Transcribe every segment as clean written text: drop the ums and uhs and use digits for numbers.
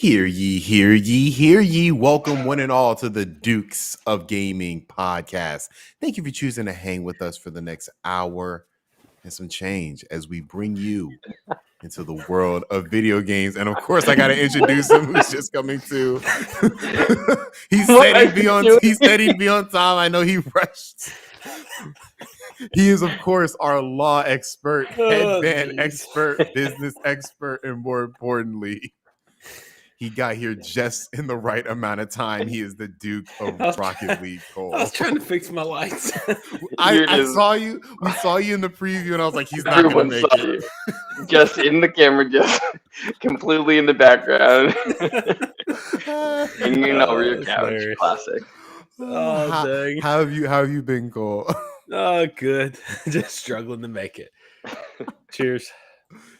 Hear ye, hear ye, hear ye. Welcome, one and all, to the Dukes of Gaming podcast. Thank you for choosing to hang with us for the next hour and some change as we bring you into the world of video games. And of course, I got to introduce him, who's just coming to. he said he'd be on time. I know he rushed. He is, of course, our law expert, headband expert, business expert, and more importantly, he got here just in the right amount of time. He is the Duke of Rocket League, Cole. I was trying to fix my lights. I saw you. We saw you in the preview, and I was like, he's not going to make it. Just in the camera, just completely in the background. Hanging over your couch. Hilarious. Classic. Dang. How have you been, Cole? Oh, good. Just struggling to make it. Cheers.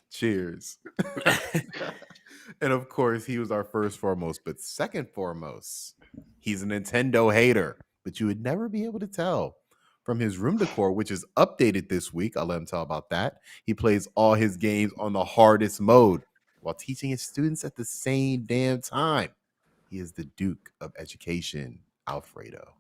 Cheers. And of course, he was our first foremost, but second foremost, he's a Nintendo hater, but you would never be able to tell from his room decor, which is updated this week. I'll let him tell about that. He plays all his games on the hardest mode while teaching his students at the same damn time. He is the Duke of Education, Alfredo.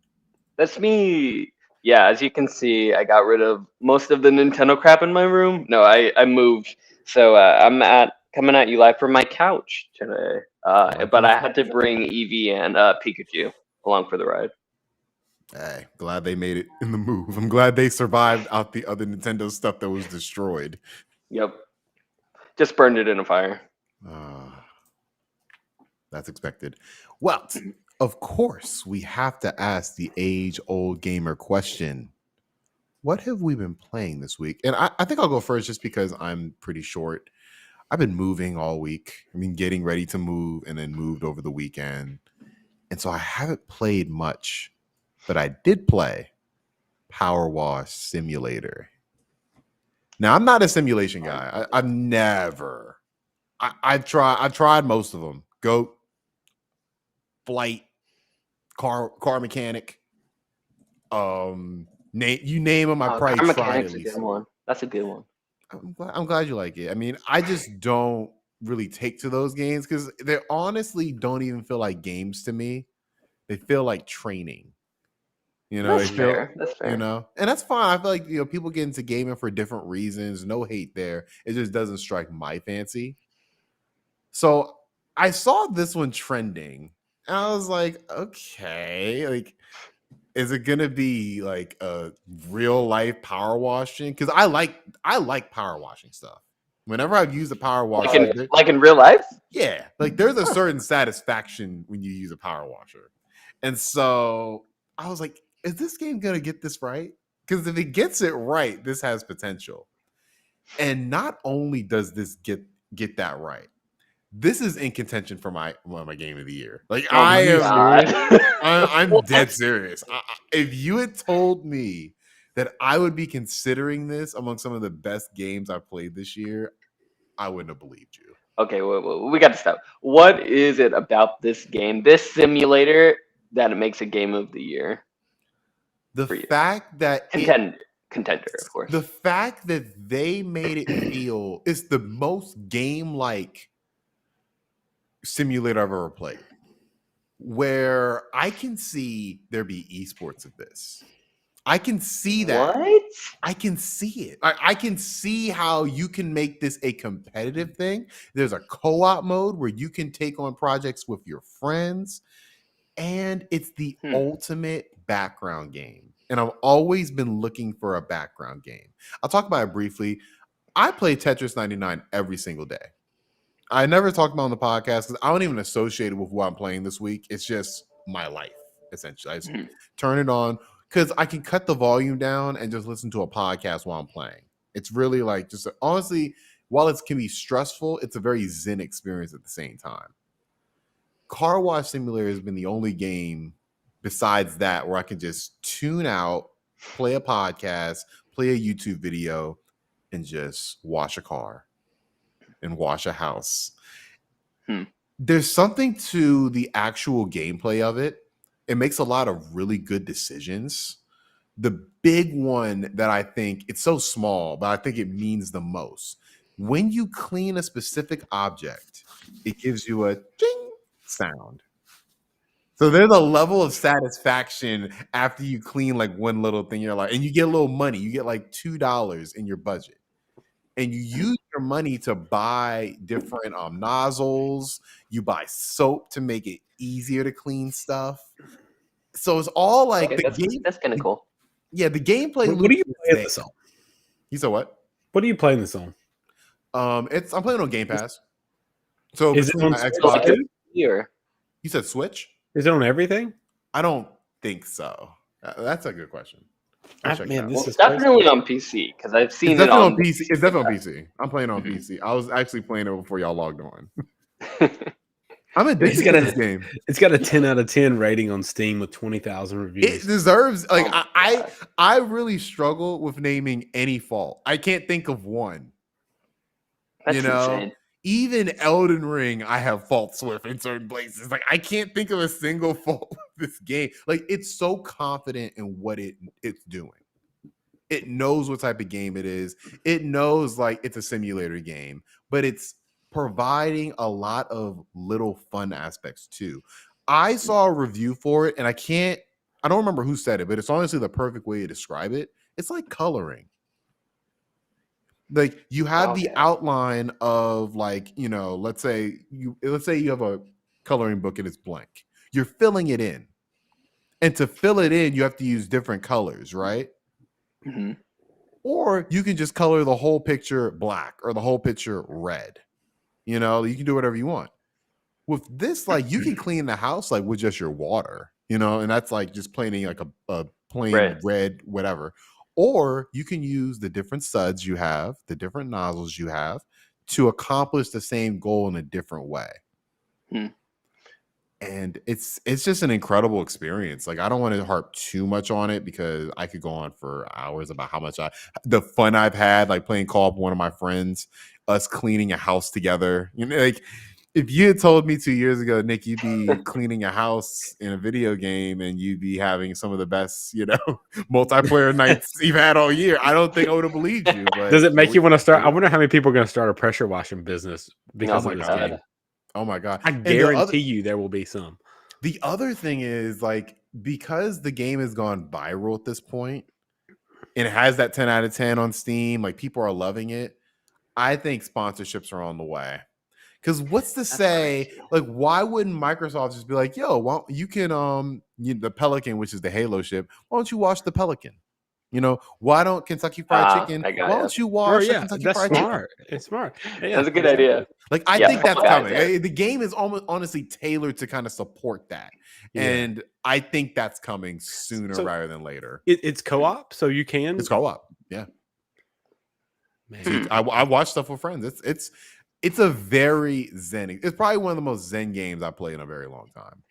That's me. Yeah, as you can see, I got rid of most of the Nintendo crap in my room. No, I moved. So I'm coming at you live from my couch today. But I had to bring Eevee and Pikachu along for the ride. Hey, glad they made it in the move. I'm glad they survived out the other Nintendo stuff that was destroyed. Yep. Just burned it in a fire. That's expected. Well, of course, we have to ask the age-old gamer question. What have we been playing this week? And I think I'll go first just because I'm pretty short. I've been moving all week. I mean, getting ready to move and then moved over the weekend. And so I haven't played much, but I did play Power Wash Simulator. Now, I'm not a simulation guy. I've tried most of them. Goat, Flight, car mechanic. You name them, I probably tried at least. That's a good one. I'm glad you like it. I mean, I just don't really take to those games because they honestly don't even feel like games to me. They feel like training. You know, That's fair. You know, and that's fine. I feel like people get into gaming for different reasons. No hate there. It just doesn't strike my fancy. So I saw this one trending, and I was like, okay, like, is it gonna be like a real life power washing? Because I like power washing stuff. Whenever I've used a power washer, like in real life, yeah, like there's a certain satisfaction when you use a power washer, and so I was like, is this game gonna get this right? Because if it gets it right, this has potential. And not only does this get that right, this is in contention for my game of the year. Like I'm dead serious. If you had told me that I would be considering this among some of the best games I've played this year, I wouldn't have believed you. Okay, we got to stop. What is it about this game, this simulator, that it makes a game of the year? The fact that contender, of course. The fact that they made it feel it's the most game-like simulator I've ever played, where I can see there be esports of this. I can see that. What? I can see it. I can see how you can make this a competitive thing. There's a co-op mode where you can take on projects with your friends, and it's the ultimate background game. And I've always been looking for a background game. I'll talk about it briefly. I play Tetris 99 every single day. I never talk about it on the podcast because I don't even associate it with what I'm playing this week. It's just my life, essentially. I just turn it on because I can cut the volume down and just listen to a podcast while I'm playing. It's really like just honestly, while it can be stressful, it's a very zen experience at the same time. Car Wash Simulator has been the only game besides that where I can just tune out, play a podcast, play a YouTube video, and just wash a car and wash a house. There's something to the actual gameplay of it. It makes a lot of really good decisions. The big one that I think, it's so small, but I think it means the most. When you clean a specific object, it gives you a ding sound. So there's a level of satisfaction after you clean like one little thing. You're like, and you get a little money. You get like $2 in your budget, and you use your money to buy different nozzles. You buy soap to make it easier to clean stuff. So it's all like Okay, that's kind of cool. Yeah, the gameplay. What do you loop play is this on? You said what? What are you playing this on? I'm playing on Game Pass. So Is it between on my Switch Xbox, too? Here. you said Switch? Is it on everything? I don't think so. That's a good question. I'll check Man, that out. this Well, is definitely on PC because I've seen It's it definitely on on PC. It's definitely on PC. I'm playing on Mhm. PC. I was actually playing it before y'all logged on. PC. I'm addicted to this game. It's got a 10 out of 10 rating on Steam with 20,000 It reviews. deserves like Oh my I really struggle with naming any fault. I can't think of one. That's You know, insane. even Elden Ring, I have faults with in certain places. Like I can't think of a single fault with this game. Like it's so confident in what it's doing. It knows what type of game it is. It knows like it's a simulator game, but it's providing a lot of little fun aspects too. I saw a review for it, and I don't remember who said it, but it's honestly the perfect way to describe it. It's like coloring. Like you have the Okay. outline of like, let's say you have a coloring book and it's blank. You're filling it in. And to fill it in, you have to use different colors, right? Mhm. Or you can just color the whole picture black or the whole picture red. You can do whatever you want. With this, like you can clean the house like with just your water, and that's like just plain like a plain Right. red, whatever. Or you can use the different suds you have, the different nozzles you have to accomplish the same goal in a different way. Hmm. And it's just an incredible experience. Like I don't want to harp too much on it because I could go on for hours about how much the fun I've had, like playing co-op with one of my friends, us cleaning a house together. Like if you had told me 2 years ago, Nick, you'd be cleaning a house in a video game and you'd be having some of the best, multiplayer nights you've had all year, I don't think I would have believed you. But Does it make you want to start? I wonder how many people are going to start a pressure washing business because Oh of my this God. game. Oh my God. I And guarantee you there will be some. the other thing is like, because the game has gone viral at this point and it has that 10 out of 10 on Steam, like people are loving it. I think sponsorships are on the way. Because what's to say, crazy. like, why wouldn't Microsoft just be like, yo, well, you can, the Pelican, which is the Halo ship, why don't you watch the Pelican? Why don't Kentucky Fried Chicken, I got why ya. don't you Oh, watch the yeah, Kentucky that's Fried Chicken? smart. It's smart. Yeah, That's a good idea. Like, I Yeah, think that's Fall Guys coming. there. The game is almost honestly tailored to kind of support that. Yeah. And I think that's coming sooner So- rather than later. It's co-op, so you can. It's co-op. Yeah. Man. So I watch stuff with friends. It's a very zen. It's probably one of the most zen games I played in a very long time.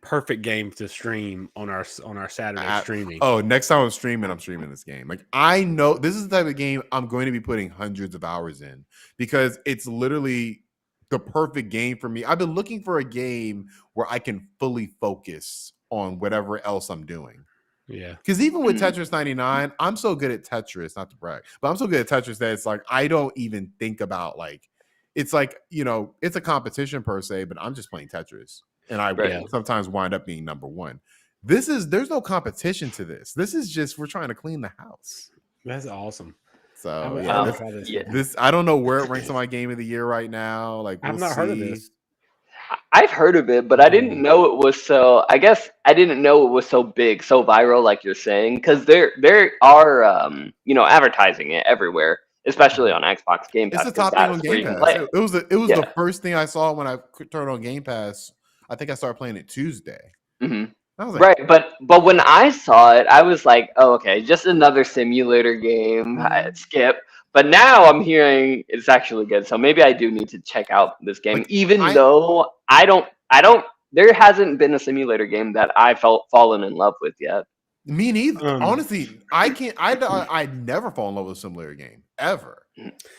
Perfect game to stream on our Saturday streaming. Oh, next time I'm streaming this game. Like I know this is the type of game I'm going to be putting hundreds of hours in because it's literally the perfect game for me. I've been looking for a game where I can fully focus on whatever else I'm doing. Yeah. Because even with Tetris 99, I'm so good at Tetris, not to brag, but I'm so good at Tetris that it's like I don't even think about like it's like, it's a competition per se, but I'm just playing Tetris. And I sometimes wind up being number one. There's no competition to this. This is just we're trying to clean the house. That's awesome. So this I don't know where it ranks on my game of the year right now. Like I've not heard of this. I've heard of it, but I didn't know it was so. I guess I didn't know it was so big, so viral, like you're saying, because there are advertising it everywhere, especially on Xbox Game Pass. It's the top thing on Game Pass. It was the first thing I saw when I turned on Game Pass. I think I started playing it Tuesday. Mm-hmm. I was like, right, but when I saw it, I was like, oh, okay, just another simulator game. Skip. But now I'm hearing it's actually good, so maybe I do need to check out this game, Like, even though I don't. There hasn't been a simulator game that I fallen in love with yet. Me neither. Honestly, I can't. I never fall in love with a simulator game ever.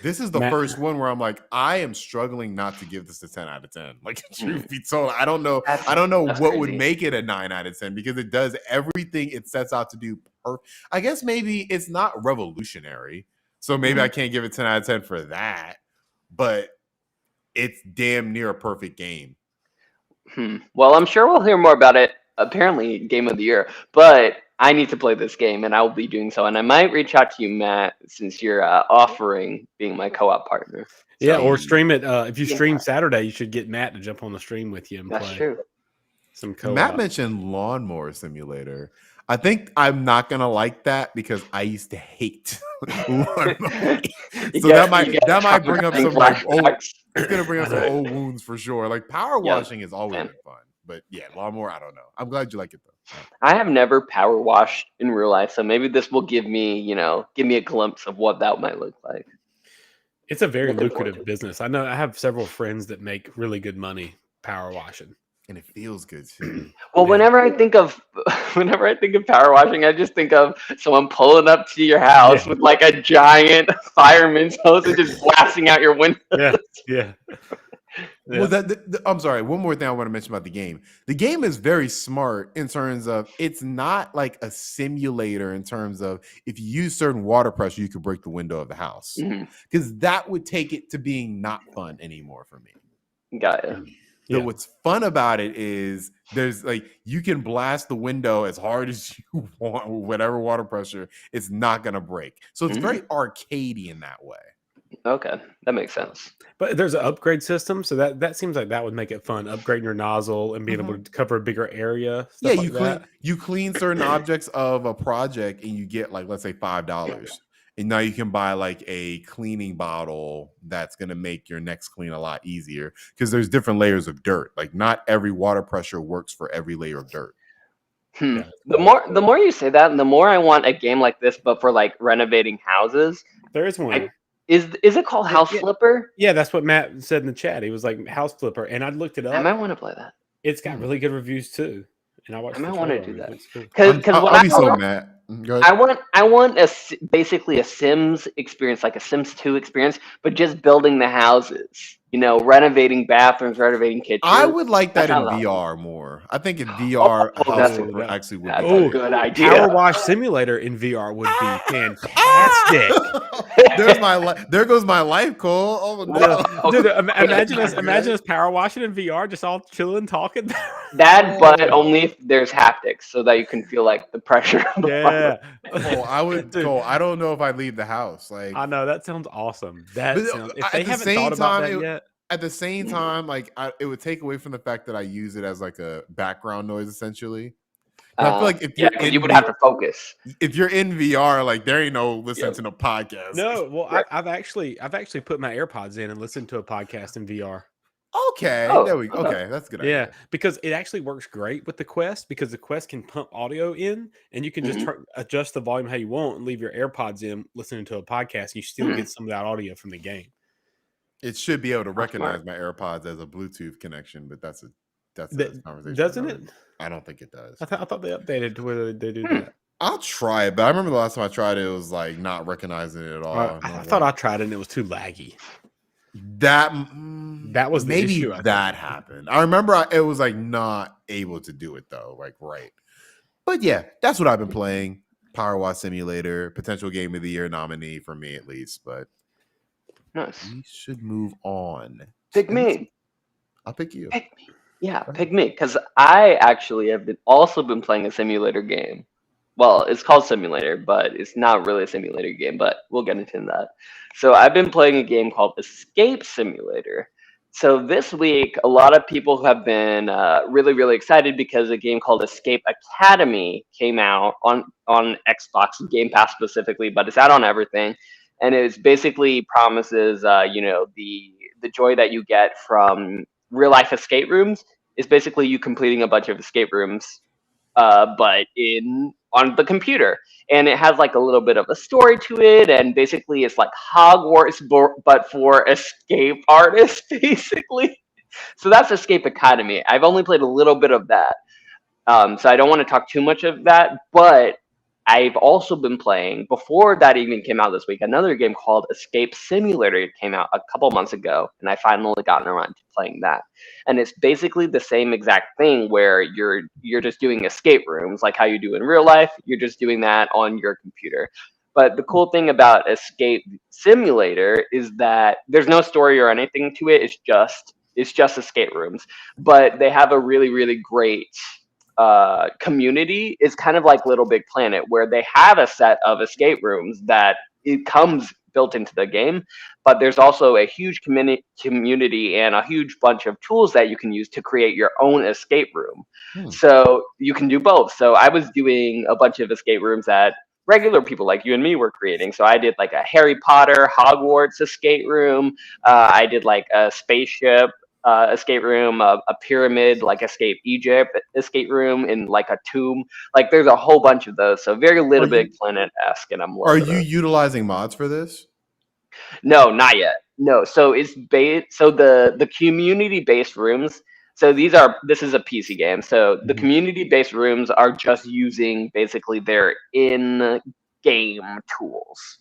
This is the first one where I'm like, I am struggling not to give this a 10 out of 10. Like, truth be told, I don't know what crazy. would make it a 9 out of 10 because it does everything it sets out to do. I guess maybe it's not revolutionary, so maybe I can't give it 10 out of 10 for that. But it's damn near a perfect game. Well, I'm sure we'll hear more about it. Apparently, game of the year. But I need to play this game, and I will be doing so. And I might reach out to you, Matt, since you're offering being my co-op partner. Yeah, So or stream it. If you Yeah. stream Saturday, you should get Matt to jump on the stream with you and that's play true. some co-op. Matt mentioned Lawnmower Simulator. I think I'm not gonna like that because I used to hate lawn mowing. So that might bring up some like old. It's gonna bring up some old wounds for sure. Like power washing has always been fun, but yeah, lawnmower. I don't know. I'm glad you like it though. I have never power washed in real life, so maybe this will give me a glimpse of what that might look like. It's a very Looking forward to lucrative it. business. I know I have several friends that make really good money power washing. And it feels good too. Well, Yeah. whenever I think of power washing, I just think of someone pulling up to your house Yeah. with like a giant fireman's hose and just blasting out your window. Yeah. Well, I'm sorry. One more thing I want to mention about the game. The game is very smart in terms of it's not like a simulator in terms of if you use certain water pressure, you could break the window of the house Mhm. because that would take it to being not fun anymore for me. Got it. So Yeah. what's fun about it is there's like you can blast the window as hard as you want with whatever water pressure, it's not gonna break. So it's very arcadey in that way. Okay, that makes sense. But there's an upgrade system, so that seems like that would make it fun. Upgrading your nozzle and being able to cover a bigger area. Yeah, Stuff like you clean certain objects of a project and you get like let's say $5. And now you can buy like a cleaning bottle that's gonna make your next clean a lot easier because there's different layers of dirt. Like not every water pressure works for every layer of dirt. Yeah. The more you say that, the more I want a game like this, but for like renovating houses. There is one. Is it called House Flipper? Yeah, that's what Matt said in the chat. He was like House Flipper, and I looked it up. I might want to play that. It's got really good reviews too, and I watched. I might the want to trailer. do that. It's cool. Because I'll be so mad. Go ahead. I want basically a Sims experience, like a Sims 2 experience, but just building the houses. Renovating bathrooms, renovating kitchens. I would like that in sounds VR more. I think in VR, that's House Flipper actually would that's be a good. good idea. Power Wash Simulator in VR would be fantastic. There goes my life, Cole. Oh no. Dude, imagine us power washing in VR, just all chilling, talking. That, but only if there's haptics, so that you can feel like the pressure. Of the Yeah. I would go. I don't know if I'd leave the house. Like I know that sounds awesome. That But, sounds, if at they the haven't same thought about time, that yet. at the same time, like it would take away from the fact that I use it as like a background noise essentially. I feel like if you're you would have to focus. if you're in VR, like there ain't no listening to no podcast. No, well, I've actually put my AirPods in and listened to a podcast in VR. Okay, Oh, there we go. Okay, that's a good. Yeah, idea. because it actually works great with the Quest because the Quest can pump audio in and you can just adjust the volume how you want and leave your AirPods in listening to a podcast. And you still get some of that audio from the game. It should be able to recognize my AirPods as a Bluetooth connection, but that's a conversation. Doesn't it? I don't think it does. I thought they updated to where they do that. I'll try it, but I remember the last time I tried it, it was like not recognizing it at all. I thought I tried it and it was too laggy. That was the maybe issue, I that happened. I remember it was like not able to do it though, like right. But yeah, that's what I've been playing. Power Wash Simulator, potential Game of the Year nominee for me at least. But nice. we should move on. Pick me. I'll pick you. Pick me. Yeah, pick me because I actually have also been playing a simulator game. Well, it's called Simulator, but it's not really a simulator game, but we'll get into that. So I've been playing a game called Escape Simulator. So this week, a lot of people have been really, really excited because a game called Escape Academy came out on Xbox Game Pass specifically, but it's out on everything. And it basically promises, the joy that you get from real life escape rooms is basically you completing a bunch of escape rooms, but on the computer, and it has like a little bit of a story to it, and basically it's like Hogwarts but for escape artists, basically. So that's Escape Academy. I've only played a little bit of that, so I don't want to talk too much of that, but I've also been playing, before that even came out this week, another game called Escape Simulator. It came out a couple months ago, and I finally gotten around to playing that. And it's basically the same exact thing where you're just doing escape rooms, like how you do in real life. You're just doing that on your computer. But the cool thing about Escape Simulator is that there's no story or anything to it. It's just It's just escape rooms, but they have a really, really great community. It's kind of like Little Big Planet, where they have a set of escape rooms that it comes built into the game, but there's also a huge community and a huge bunch of tools that you can use to create your own escape room. Hmm. So you can do both. So I was doing a bunch of escape rooms that regular people like you and me were creating. So I did like a Harry Potter Hogwarts escape room. I did like a spaceship escape room, a pyramid like Escape Egypt escape room, in like a tomb. Like there's a whole bunch of those. So very Little Big Planet-esque, and I'm Are loving you it. utilizing mods for this? No, not yet. No, so it's based. So the community based rooms. So this is a PC game. So the Mhm. community based rooms are just using basically their in game tools.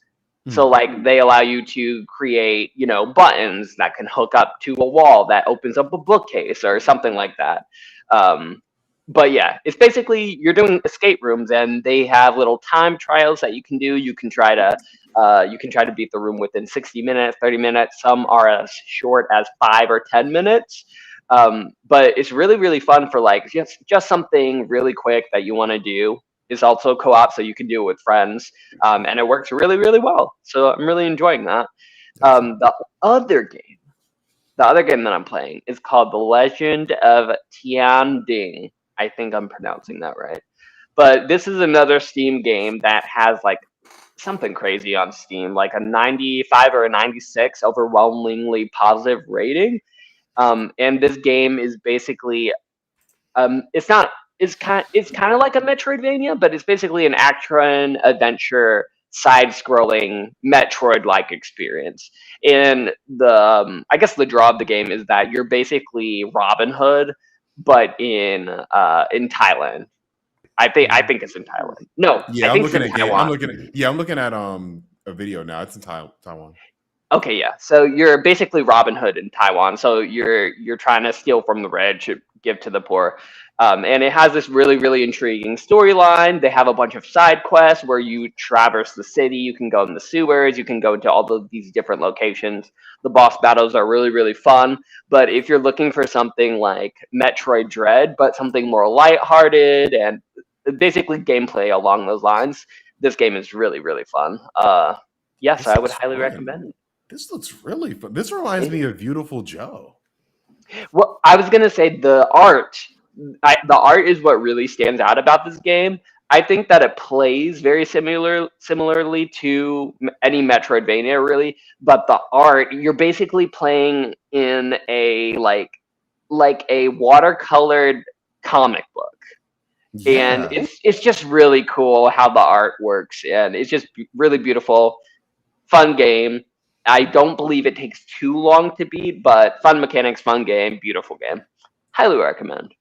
So Hmm. like they allow you to create, buttons that can hook up to a wall that opens up a bookcase or something like that. Um, but yeah, it's basically you're doing escape rooms, and they have little time trials that you can do. You can try to beat the room within 60 minutes, 30 minutes. Some are as short as 5 or 10 minutes. But it's really, really fun for like just something really quick that you want to do. It's also co-op, so you can do it with friends, and it works really, really well. So I'm really enjoying that. Excellent. The other game, the other game that I'm playing is called The Legend of Tianding. I think I'm pronouncing that right. But this is another Steam game that has like something crazy on Steam, like a 95 or a 96 overwhelmingly positive rating. And this game is basically it's not it's kind of like a Metroidvania, but it's basically an action adventure side-scrolling Metroid-like experience. And I guess the draw of the game is that you're basically Robin Hood, but in Thailand. I think it's in Thailand. No, I Yeah, I'm think it's looking in at game. I'm Taiwan. looking at yeah, I'm looking at a video now. It's in Taiwan. Okay, yeah. So you're basically Robin Hood in Taiwan. So you're trying to steal from the rich, give to the poor, and it has this really really intriguing storyline. They have a bunch of side quests where you traverse the city. You can go in the sewers. You can go into all of these different locations. The boss battles are really really fun. But if you're looking for something like Metroid Dread, but something more lighthearted and basically gameplay along those lines, this game is really really fun. Yes, This I would looks highly fun. recommend it. This looks really fun. This reminds me of Beautiful Joe. Well, I was gonna say the art. The art is what really stands out about this game. I think that it plays very similarly to any Metroidvania, really. But the art, you're basically playing in a like a watercolored comic book, and Yeah. it's just really cool how the art works, and it's just really beautiful. Fun game. I don't believe it takes too long to beat, but fun mechanics, fun game, beautiful game. Highly recommend.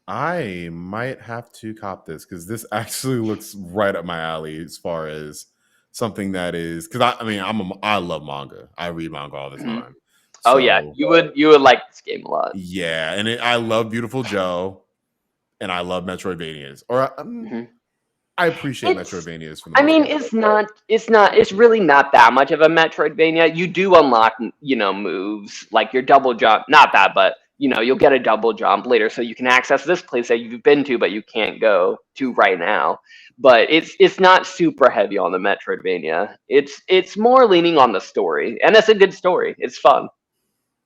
I might have to cop this because this actually looks right up my alley as far as something that is because I mean I love manga. I read manga all the Mhm. time. Oh yeah, So you would like this game a lot. yeah, and I love Beautiful Joe and I love Metroidvanias. Or Mhm. I appreciate It's Metroidvanias for the I most mean, part. it's really not that much of a Metroidvania. You do unlock, moves like your double jump. Not that, but you'll get a double jump later, so you can access this place that you've been to, but you can't go to right now. But it's not super heavy on the Metroidvania. It's more leaning on the story, and it's a good story. It's fun.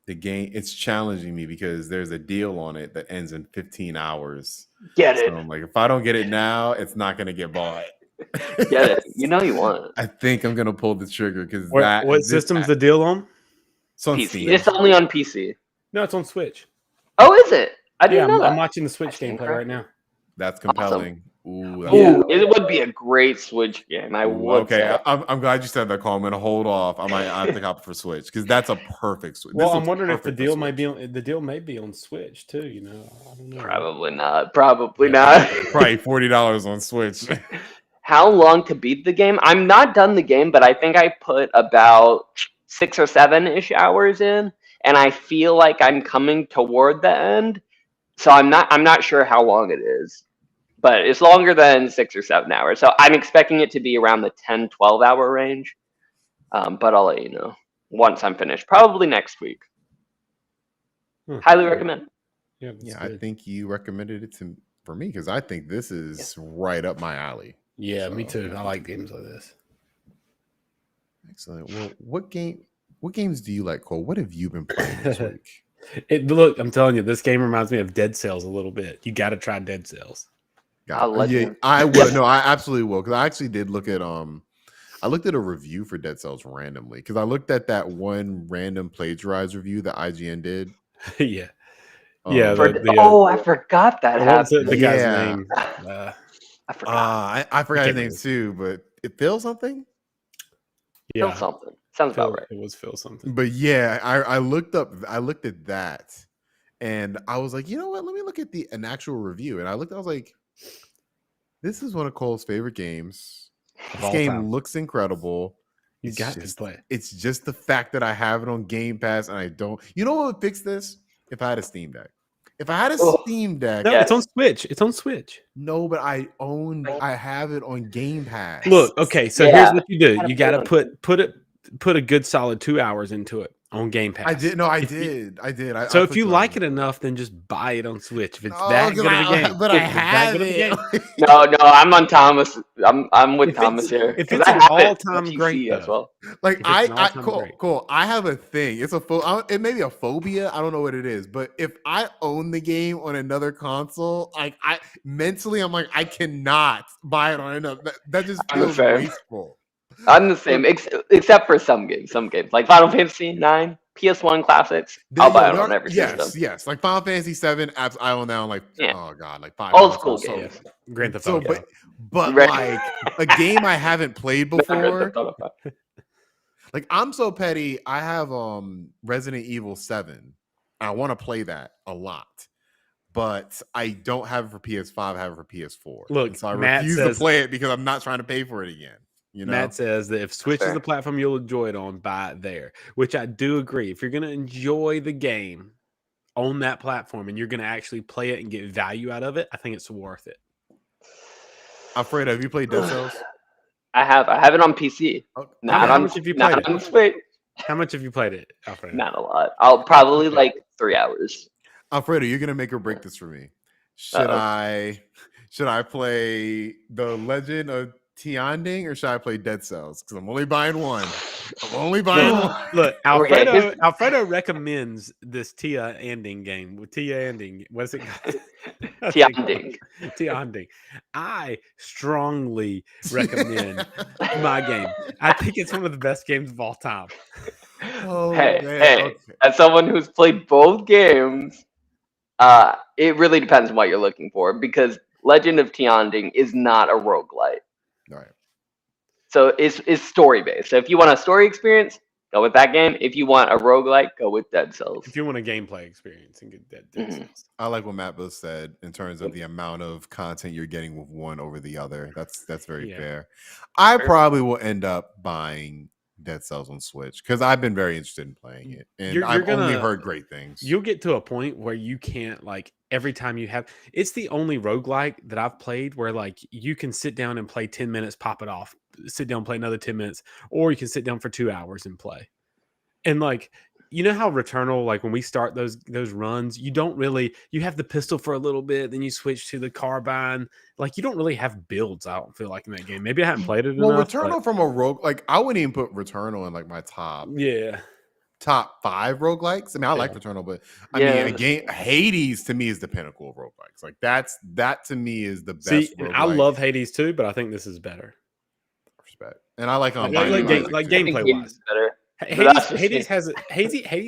The game it's challenging me because there's a deal on it that ends in 15 hours. Get So it, I'm like, if I don't get it now, it's not gonna get bought. get it. You know you want it. I think I'm gonna pull the trigger because What this system's the deal on? it's on PC. Steam. It's only on PC. No, it's on Switch. Oh, is it? I Yeah, didn't know I'm that. watching the I Switch stand gameplay right corrected. now. That's Awesome. compelling. Ooh, that's Yeah. Ooh, it would be a great Switch game. I Ooh, would okay. say. I'm glad you said that, Cole. I'm gonna hold off. I have to cop for Switch because that's a perfect Switch. Well, This I'm looks wondering if perfect for Switch. the deal may be on Switch too. I don't know. Probably not. Probably Yeah, not. probably $40 on Switch. How long to beat the game? I'm not done the game, but I think I put about 6 or 7 ish hours in, and I feel like I'm coming toward the end. So I'm not sure how long it is, but it's longer than 6 or 7 hours. So I'm expecting it to be around the 10-12 hour range. But I'll let you know once I'm finished, probably next week. Highly recommend. Yeah, I think you recommended it for me because I think this is right up my alley. Yeah, me too. I like games like this. Excellent. Well, what games do you like, Cole? What have you been playing this week? Look, I'm telling you, this game reminds me of Dead Cells a little bit. You got to try Dead Cells. Yeah, I will. No, I absolutely will because I actually did look at I looked at a review for Dead Cells randomly because I looked at that one random plagiarized review that IGN did. Yeah. I forgot that happened. The guy's name? I forgot. I forgot his name too, but it Phil something. Yeah, Phil something sounds about right. It was Phil something. But yeah, I looked at that, and I was like, you know what? Let me look at an actual review, and I was like, this is one of Cole's favorite games. This game looks incredible. You got to play it. It's just the fact that I have it on Game Pass and I don't. You know what would fix this? If I had a Steam Deck. If I had a Steam Deck. No, it's on Switch. It's on Switch. No, but I have it on Game Pass. Look, okay, so here's what you do. You got to put a good solid 2 hours into it on Game Pass. I did. No, I did. So if you like it enough, then just buy it on Switch. If it's that good of a game. But I have it. No, I'm on Thomas. I'm with Thomas here. If it's an all-time great as well. Like cool. I have a thing. It's it may be a phobia. I don't know what it is. But if I own the game on another console, like I mentally, I'm like, I cannot buy it on another. That just feels wasteful. I'm the same, except for some games. Some games like Final Fantasy IX, PS1 classics. I'll buy it on every system. Yes, like Final Fantasy VII. I own now. Like oh god, like 5 old school games. Grand Theft Auto. But like a game I haven't played before. Like I'm so petty. I have Resident Evil 7. I want to play that a lot. But I don't have it for PS5. I have it for PS4. Look, so I refuse to play it because I'm not trying to pay for it again. You know? Matt says that if Switch is the platform you'll enjoy it on, buy it there. Which I do agree. If you're going to enjoy the game on that platform and you're going to actually play it and get value out of it, I think it's worth it. Alfredo, have you played Dead Cells? I have it on PC. How much have you played it? On Switch. How much have you played it, Alfredo? Not a lot. I'll probably like 3 hours. Alfredo, you're gonna make or break this for me. Should I play The Legend of Tianding or should I play Dead Cells? Because I'm only buying one. Look, Alfredo recommends this Tia Anding game with Tia Anding. What's it called? Tianding. I strongly recommend my game. I think it's one of the best games of all time. Hey, as someone who's played both games, it really depends on what you're looking for because Legend of Tianding is not a roguelite. Right. So it's story based. So if you want a story experience, go with that game. If you want a roguelite, go with Dead Cells. If you want a gameplay experience and get Dead Cells. I like what Matt both said in terms of the amount of content you're getting with one over the other. That's very fair. I probably will end up buying Dead Cells on Switch because I've been very interested in playing it. And I've only heard great things. You'll get to a point where you can't every time you have it's the only roguelike that I've played where you can sit down and play 10 minutes, pop it off, sit down, play another 10 minutes, or you can sit down for 2 hours and play. And you know how Returnal, when we start those runs, you have the pistol for a little bit, then you switch to the carbine. You don't really have builds, I don't feel like in that game. Maybe I haven't played it enough. Returnal from a rogue, I wouldn't even put Returnal in my top. Yeah. Top 5 roguelikes. I mean, I like Returnal, but I mean, again, Hades to me is the pinnacle of roguelikes. That to me is the best. See, I love Hades too, but I think this is better. Respect, and I like gameplay wise. Better. Hades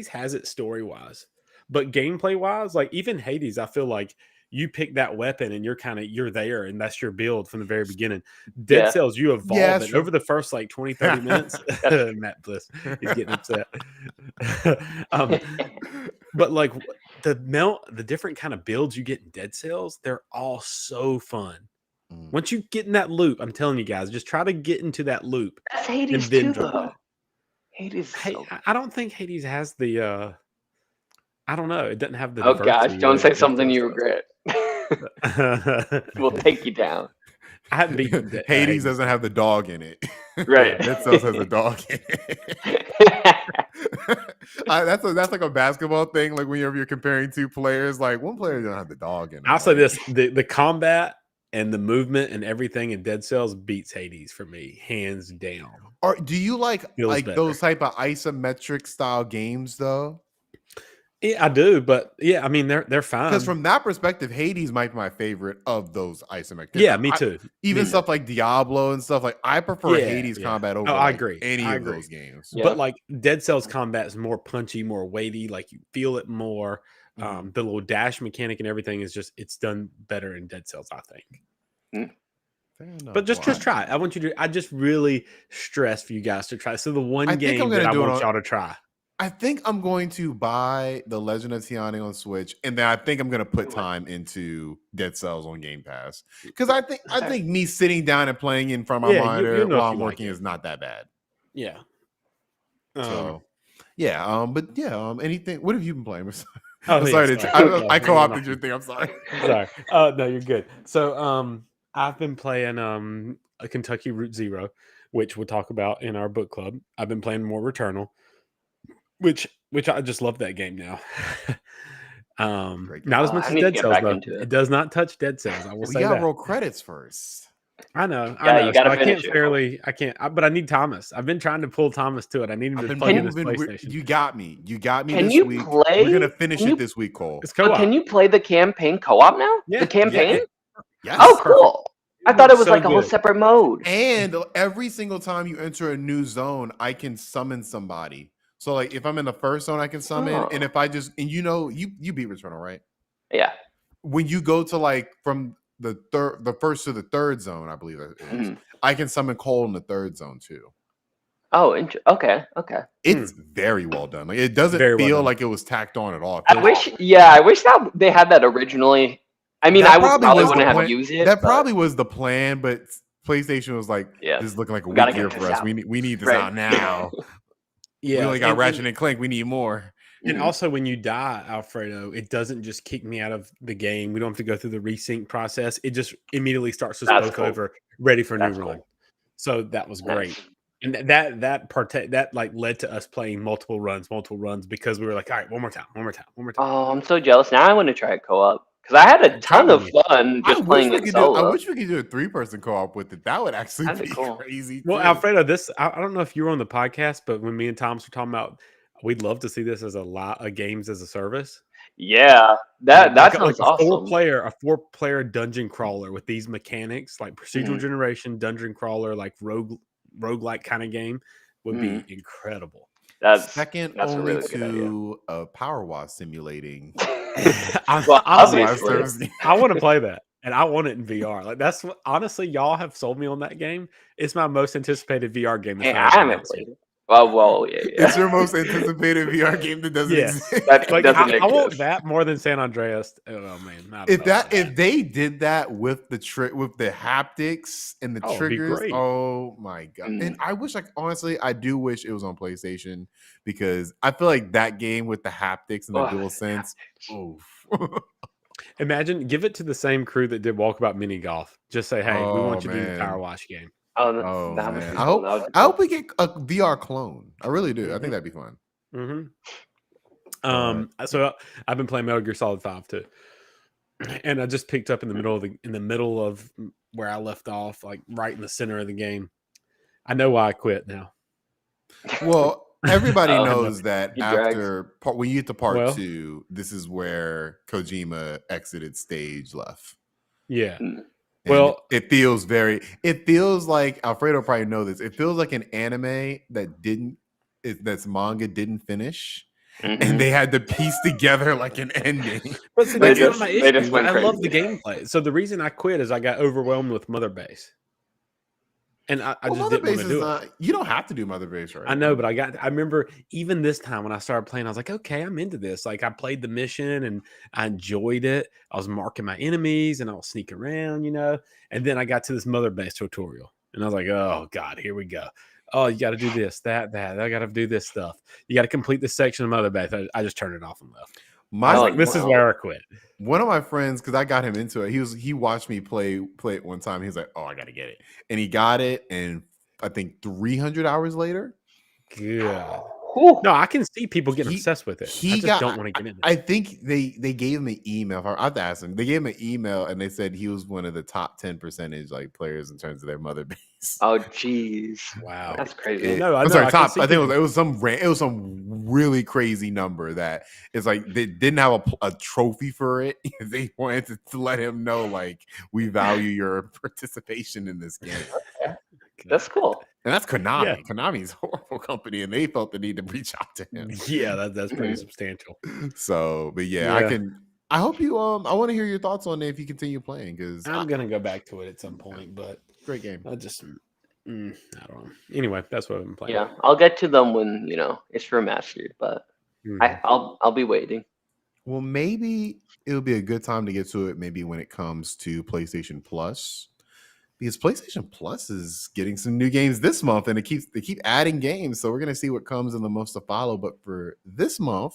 has it story wise, but gameplay wise, even Hades, I feel like you pick that weapon and you're there and that's your build from the very beginning. Dead Cells, you evolve it over the first 20-30 minutes. Matt Bliss, he's getting upset. But the different kind of builds you get in Dead Cells, they're all so fun. Once you get in that loop, I'm telling you guys, just try to get into that loop. That's Hades too, though. Hades. I don't think Hades has the. I don't know. It doesn't have the. Oh gosh! Don't say something you regret. We'll take you down. I hadn't beaten Hades doesn't have the dog in it. Right. Dead Cells has a dog in it. That's like a basketball thing. Like whenever you're comparing two players, like one player doesn't have the dog in it. I'll say this: the combat and the movement and everything in Dead Cells beats Hades for me, hands down. Or do you like better. those type of isometric style games though? Yeah, I do, but yeah, I mean they're fine. Because from that perspective, Hades might be my favorite of those isometric. Yeah, me too. Even stuff like Diablo and stuff, like I prefer Hades combat over I agree. any of those games. Yeah. But like Dead Cells combat is more punchy, more weighty, like you feel it more. The little dash mechanic and everything is it's done better in Dead Cells, I think. But just try it. I want you to. I just really stress for you guys to try. So the one game that I want y'all to try. I think I'm going to buy The Legend of Tiani on Switch, and then I think I'm going to put time into Dead Cells on Game Pass because I think me sitting down and playing in front of my monitor while I'm working is not that bad. Yeah. So but anything. What have you been playing? Sorry. I co-opted your thing. I'm sorry. Sorry. No, you're good. So I've been playing a Kentucky Route Zero, which we'll talk about in our book club. I've been playing more Returnal. Which I just love that game now. Not as much as Dead Cells, though. It does not touch Dead Cells. I will say that. We got roll credits first. I know. You gotta I can't. But I need Thomas. I've been trying to pull Thomas to it. I need him to play this PlayStation. You got me. Can this you week. Play? We're gonna finish it this week, Cole. It's co-op. Can you play the campaign co-op now? Yeah. The campaign? Yes. Oh, cool. I thought it was like a whole separate mode. And every single time you enter a new zone, I can summon somebody. So like if I'm in the first zone, I can summon, and if I just you beat Returnal, right? Yeah. When you go to like from the first to the third zone, I believe it is, I can summon Cole in the third zone too. Oh, okay. It's very well done. Like it doesn't feel like it was tacked on at all. I wish that they had that originally. I mean, I probably wouldn't have used it. That probably was the plan, but PlayStation was like, "This is looking like a weak year for us. We need this out now." Yeah, we only got Ratchet and Clank. We need more. And also, when you die, Alfredo, it doesn't just kick me out of the game. We don't have to go through the resync process. It just immediately starts us both over, ready for a new run. So that was great. And that like led to us playing multiple runs because we were like, all right, one more time. Oh, I'm so jealous. Now I want to try a co-op because I had a ton of fun just playing it solo. I wish we could do a 3-person co-op with it. That would actually be cool. Crazy. Well, Alfredo, I don't know if you were on the podcast, but when me and Thomas were talking about, we'd love to see this as a lot of games as a service. Yeah, that sounds awesome. A 4-player dungeon crawler with these mechanics, like procedural generation, dungeon crawler, like roguelike kind of game would be incredible. That's second only to a Power Wash simulating. I want to play that, and I want it in VR. Like that's what, honestly, y'all have sold me on that game. It's my most anticipated VR game. I haven't played it. Well, yeah. It's your most anticipated VR game that doesn't exist. I want that more than San Andreas. Oh man! If they did that with the haptics and the triggers, oh my god! And I wish, honestly, I do wish it was on PlayStation because I feel like that game with the haptics and the DualSense. Imagine, give it to the same crew that did Walkabout Mini Golf. Just say, hey, we want you to do the Power Wash game. Man. I hope we get a VR clone. I really do. I think that'd be fun. So I've been playing Metal Gear Solid 5 too, and I just picked up in the middle of where I left off, like right in the center of the game. I know why I quit now. Well, everybody knows that after when you get to part 2, this is where Kojima exited stage left. Yeah. Well, it feels like Alfredo probably know this. It feels like an anime that's manga didn't finish, and they had to piece together like an ending. But see, that's not my issue. I love the gameplay. So the reason I quit is I got overwhelmed with Mother Base. And I just didn't want to do it. You don't have to do Mother Base, right? I know, but I remember even this time when I started playing, I was like, okay, I'm into this. Like I played the mission and I enjoyed it. I was marking my enemies and I was sneaking around, and then I got to this Mother Base tutorial and I was like, oh God, here we go. Oh, you got to do this, that. I got to do this stuff. You got to complete this section of Mother Base. I just turned it off and left. I was My like, this is where I quit. one of my friends, because I got him into it, he watched me play it one time. He was like, "Oh, I gotta get it," and he got it, and I think 300 hours later, Good. Whew. No, I can see people getting He- obsessed with it. he I just got- don't want to get in it. I think they gave him an email. I have to ask him. They gave him an email, and they said he was one of the top 10% like players in terms of their mother base. Oh, jeez. Wow. That's crazy. No, I I'm know. sorry, I can top. see I think people- it was some really crazy number that it's like they didn't have a trophy for it. They wanted to let him know like we value your participation in this game. That's cool. And that's Konami. Yeah. Konami's a horrible company, and they felt the need to reach out to him. Yeah, that's pretty substantial. So, but yeah, Yeah. I hope you. I want to hear your thoughts on it if you continue playing because I'm gonna go back to it at some point, but great game. I just I don't know. Anyway, that's what I've been playing. Yeah, I'll get to them when it's remastered, but Mhm. I'll be waiting. Well, maybe it'll be a good time to get to it. Maybe when it comes to PlayStation Plus, because PlayStation Plus is getting some new games this month, and they keep adding games. So we're gonna see what comes in the months to follow. But for this month,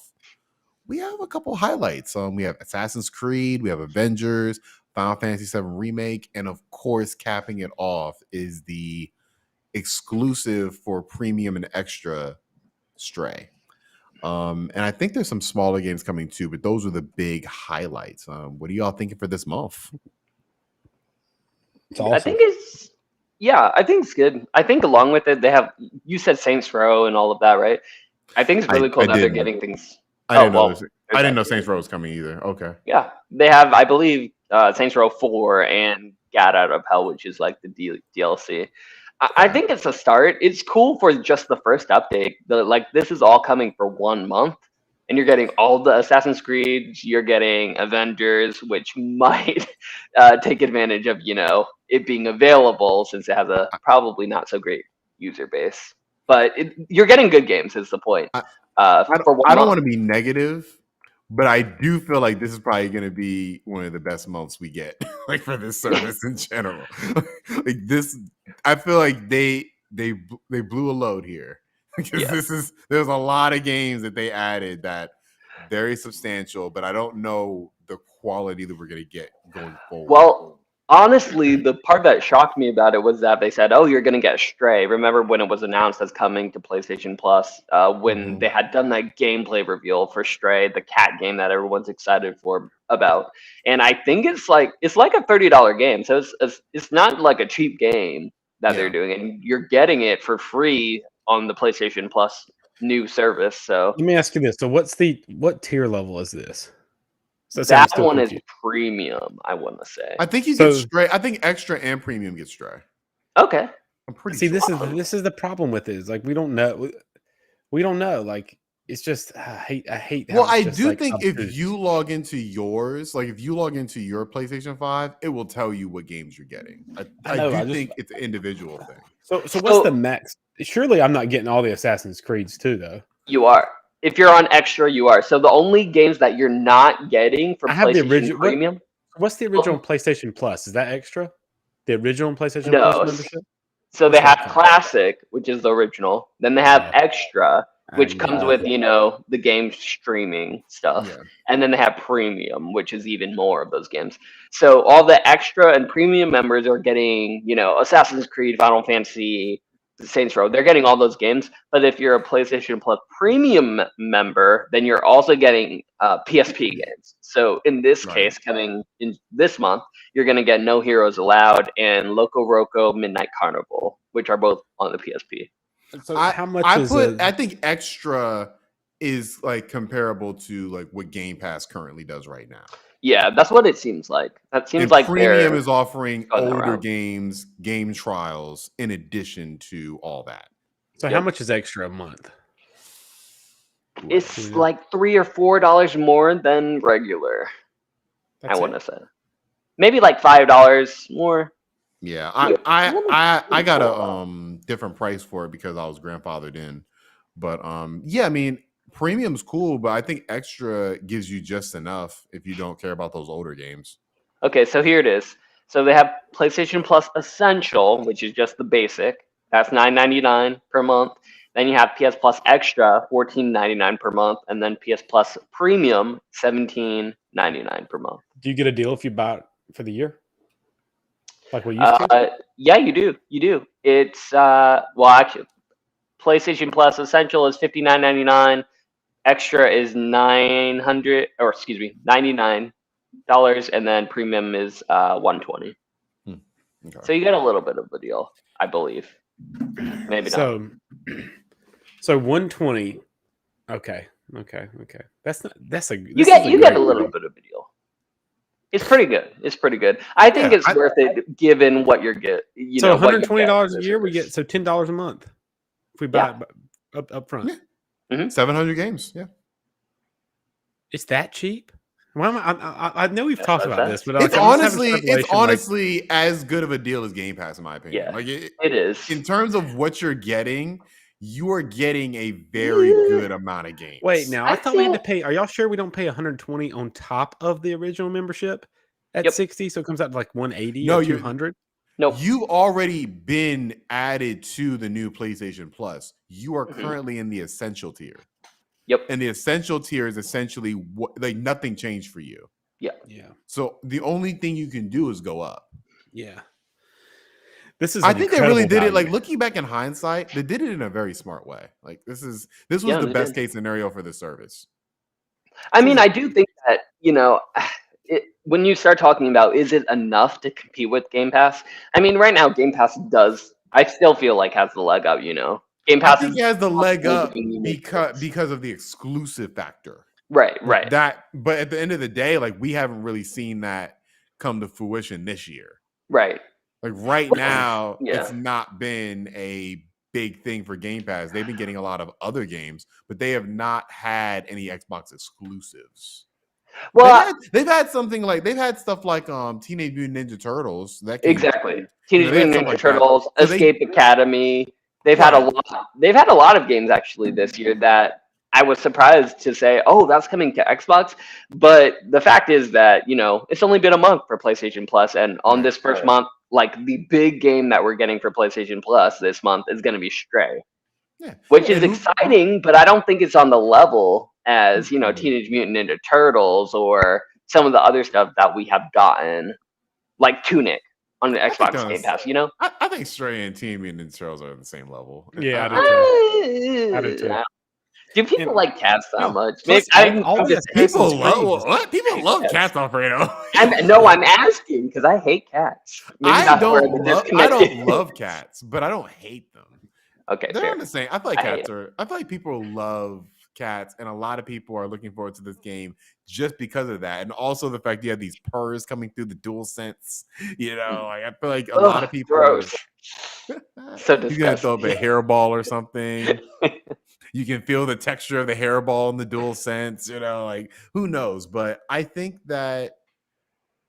we have a couple highlights. We have Assassin's Creed, we have Avengers, Final Fantasy VII Remake, and of course, capping it off is the exclusive for premium and extra Stray. And I think there's some smaller games coming too, but those are the big highlights. What are y'all thinking for this month? It's awesome. I think it's good. I think along with it, they have, you said Saints Row and all of that, right? I think it's really cool that they're didn't. getting things. I didn't know. well, I didn't know Saints Row was coming either. Okay. Yeah, they have, I believe, Saints Row 4 and Gat Out of Hell, which is like the DLC. I think it's a start. It's cool for just the first update. This is all coming for 1 month, and you're getting all the Assassin's Creed. You're getting Avengers, which might take advantage of it being available since it has a probably not so great user base. But you're getting good games. Is the point? I don't want to be negative, but I do feel like this is probably going to be one of the best months we get, like for this service in general. Like this, I feel like they blew a load here because there's a lot of games that they added that very substantial, but I don't know the quality that we're going to get going forward. Well, honestly, the part that shocked me about it was that they said, "Oh, you're going to get Stray." Remember when it was announced as coming to PlayStation Plus? When they had done that gameplay reveal for Stray, the cat game that everyone's excited about, and I think it's like a $30 game, so it's not like a cheap game that they're doing, and you're getting it for free on the PlayStation Plus new service. So let me ask you this: so what tier level is this? So that one is premium, I want to say. I think you get Stray. I think extra and premium get Stray. Okay. I'm pretty See, sure. this is the problem with it. Is like we don't know. We don't know. Like it's just I hate. Well, I do think if you log into yours, like if you log into your PlayStation 5, it will tell you what games you're getting. I do think it's an individual thing. So what's the max? Surely I'm not getting all the Assassin's Creeds too, though. You are. If you're on extra, you are. So the only games that you're not getting for PlayStation Premium. What's the original PlayStation Plus? Is that extra? The original PlayStation No. Plus membership? So they have Classic, which is the original. Then they have Extra, which comes with the game streaming stuff. Yeah. And then they have Premium, which is even more of those games. So all the Extra and Premium members are getting, Assassin's Creed, Final Fantasy, Saints Row. They're getting all those games. But if you're a PlayStation Plus Premium member, then you're also getting PSP games. So in this case, coming in this month, you're going to get No Heroes Allowed and Loco Roco Midnight Carnival, which are both on the PSP. So how much I think Extra is like comparable to like what Game Pass currently does right now. Yeah, that's what it seems like. That seems like Premium is offering older games, game trials, in addition to all that. So how much is Extra a month? It's like $3 or $4 more than regular. I want to say maybe like $5 more. Yeah, I got a different price for it because I was grandfathered in, but yeah, I mean. Premium's cool, but I think Extra gives you just enough if you don't care about those older games. Okay, so here it is. So they have PlayStation Plus Essential, which is just the basic. That's $9.99 per month. Then you have PS Plus Extra, $14.99 per month, and then PS Plus Premium, $17.99 per month. Do you get a deal if you buy it for the year? Like we used to? Yeah, you do. You do. It's well, actually, PlayStation Plus Essential is $59.99. Extra is $99, and then Premium is $120. Okay. So you get a little bit of a deal, I believe. Maybe not. So 120. Okay. That's a You get a little bit of a deal. It's pretty good. I think it's worth it given what you're getting. So $120 a year, we get $10 a month if we buy it up front. Yeah. 700 games. Yeah. It's that cheap? Why am I know we've talked about this, but it's honestly as good of a deal as Game Pass, in my opinion. Yeah, like it is. In terms of what you're getting, you are getting a very good amount of games. Wait, now I thought we had to pay. Are y'all sure we don't pay 120 on top of the original membership at 60? So it comes out to like 180 or 200? No, you've already been added to the new PlayStation Plus. You are currently in the Essential tier. Yep. And the Essential tier is essentially like nothing changed for you. Yeah. So the only thing you can do is go up. Yeah. I think they really did it. Like looking back in hindsight, they did it in a very smart way. Like this was the best case scenario for the service. I mean, I do think that, when you start talking about is it enough to compete with Game Pass? I mean, right now Game Pass I still feel like has the leg up, Game Pass I think it has the leg up because of the exclusive factor. Right. But at the end of the day, like we haven't really seen that come to fruition this year. Right. Like right now, it's not been a big thing for Game Pass. They've been getting a lot of other games, but they have not had any Xbox exclusives. Well, they've had stuff like Teenage Mutant Ninja Turtles. Exactly. Teenage Mutant Ninja Turtles, Escape Academy. They've had a lot of games actually this year that I was surprised to say, oh, that's coming to Xbox. But the fact is that, it's only been a month for PlayStation Plus. And on this first month, like the big game that we're getting for PlayStation Plus this month is going to be Stray. Yeah. Which is exciting, but I don't think it's on the level as, Teenage Mutant Ninja Turtles or some of the other stuff that we have gotten, like Tunic on the Xbox Game Pass, I think Stray and Teenage Mutant Ninja Turtles are on the same level. Yeah, I do too. Do people like cats that much? People love cats, Alfredo. I'm asking because I hate cats. I don't love cats, but I don't hate them. Okay, they're on the same. I feel like people love cats, and a lot of people are looking forward to this game just because of that, and also the fact you have these purrs coming through the DualSense. I feel like a lot of people. Gross. So disgusting. You gotta throw up a hairball or something. You can feel the texture of the hairball in the DualSense. Like who knows? But I think that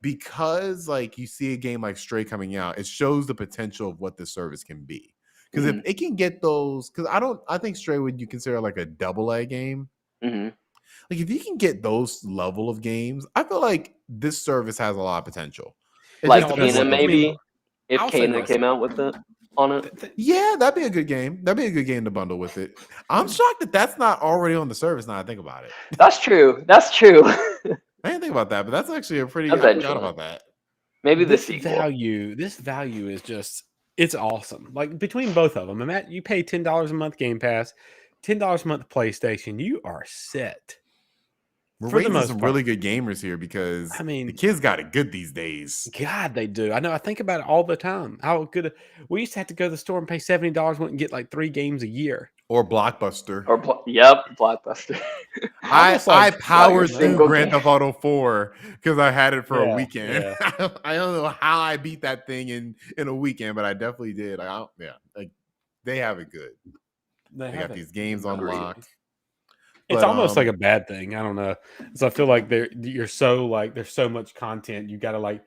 because like you see a game like Stray coming out, it shows the potential of what the service can be. Because if it can get those, I think Stray would you consider like a AA game. Like if you can get those level of games, I feel like this service has a lot of potential. Like Kena, maybe if Kena came out with it on it. Yeah, that'd be a good game. That'd be a good game to bundle with it. I'm shocked that that's not already on the service. Now I think about it. That's true. I didn't think about that, but that's actually a pretty. I forgot about that. Maybe this value is just. It's awesome. Like between both of them, you pay $10 a month Game Pass, $10 a month PlayStation. You are set. We're raising some really good gamers here because the kids got it good these days. God, they do. I know. I think about it all the time. How good we used to have to go to the store and pay $70 and get like 3 games a year. Or Blockbuster. Blockbuster. I powered through Grand Theft Auto 4 because I had it for a weekend. Yeah. I don't know how I beat that thing in a weekend, but I definitely did. They have it good. They got these games on lock. It's almost like a bad thing. I don't know. So I feel like there's so much content. You got to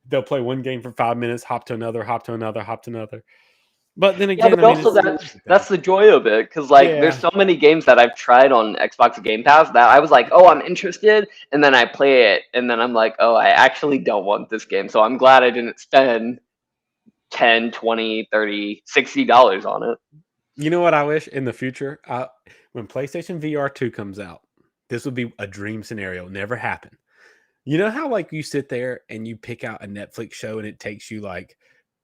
they'll play one game for 5 minutes, hop to another. But then again, that's the joy of it because there's so many games that I've tried on Xbox Game Pass that I was like, oh, I'm interested, and then I play it, and then I'm like, oh, I actually don't want this game. So I'm glad I didn't spend $10, $20, $30, $60 on it. You know what I wish in the future? When PlayStation VR 2 comes out, this would be a dream scenario. Never happen. You know how like you sit there and you pick out a Netflix show and it takes you like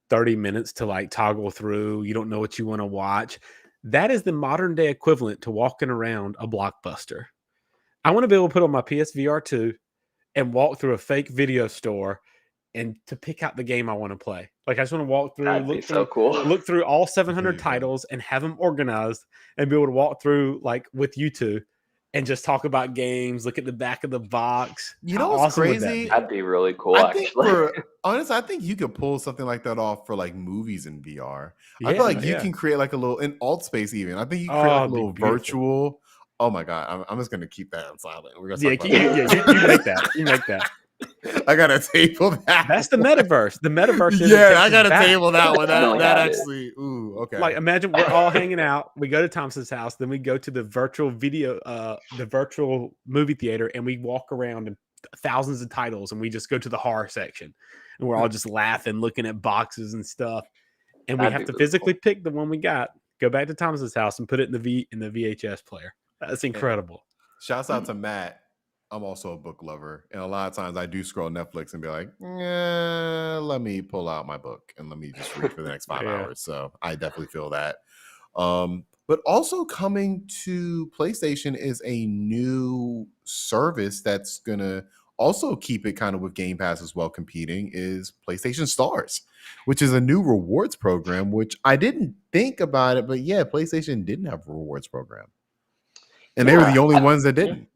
30 minutes to like toggle through. You don't know what you want to watch. That is the modern day equivalent to walking around a Blockbuster. I want to be able to put on my PSVR 2 and walk through a fake video store and to pick out the game I want to play. Like I just want to walk through, That'd be so cool. look through all 700 There you go. titles and have them organized and be able to walk through like with you two and just talk about games, look at the back of the box. You How know what's awesome would that crazy? be? That'd be really cool, I think actually. honestly, I think you could pull something like that off for like movies in VR. I Yeah, feel like you yeah. can create like a little in alt space even. I think you can create Oh, like a it'd be little beautiful. virtual. Oh my god, I'm just gonna keep that on silent. We're gonna Yeah, talk you about make that. You make that. I gotta table that. That's the metaverse. The metaverse is Yeah, I gotta table that one. Definitely That have it. actually, ooh, okay. like imagine we're all hanging out. We go to Thompson's house, then we go to the virtual the virtual movie theater, and we walk around and thousands of titles, and we just go to the horror section, and we're all just laughing, looking at boxes and stuff, and we That'd have be to really physically pick the one we got, go back to Thompson's house, and put it in the VHS player. That's incredible. Shouts out to Matt. I'm also a book lover, and a lot of times I do scroll Netflix and be like, let me pull out my book and let me just read for the next 5 Yeah. hours. So I definitely feel that. But also coming to PlayStation is a new service that's gonna also keep it kind of with Game Pass as well, competing is PlayStation Stars, which is a new rewards program, which I didn't think about it, but yeah, PlayStation didn't have a rewards program. And they were the only ones that didn't.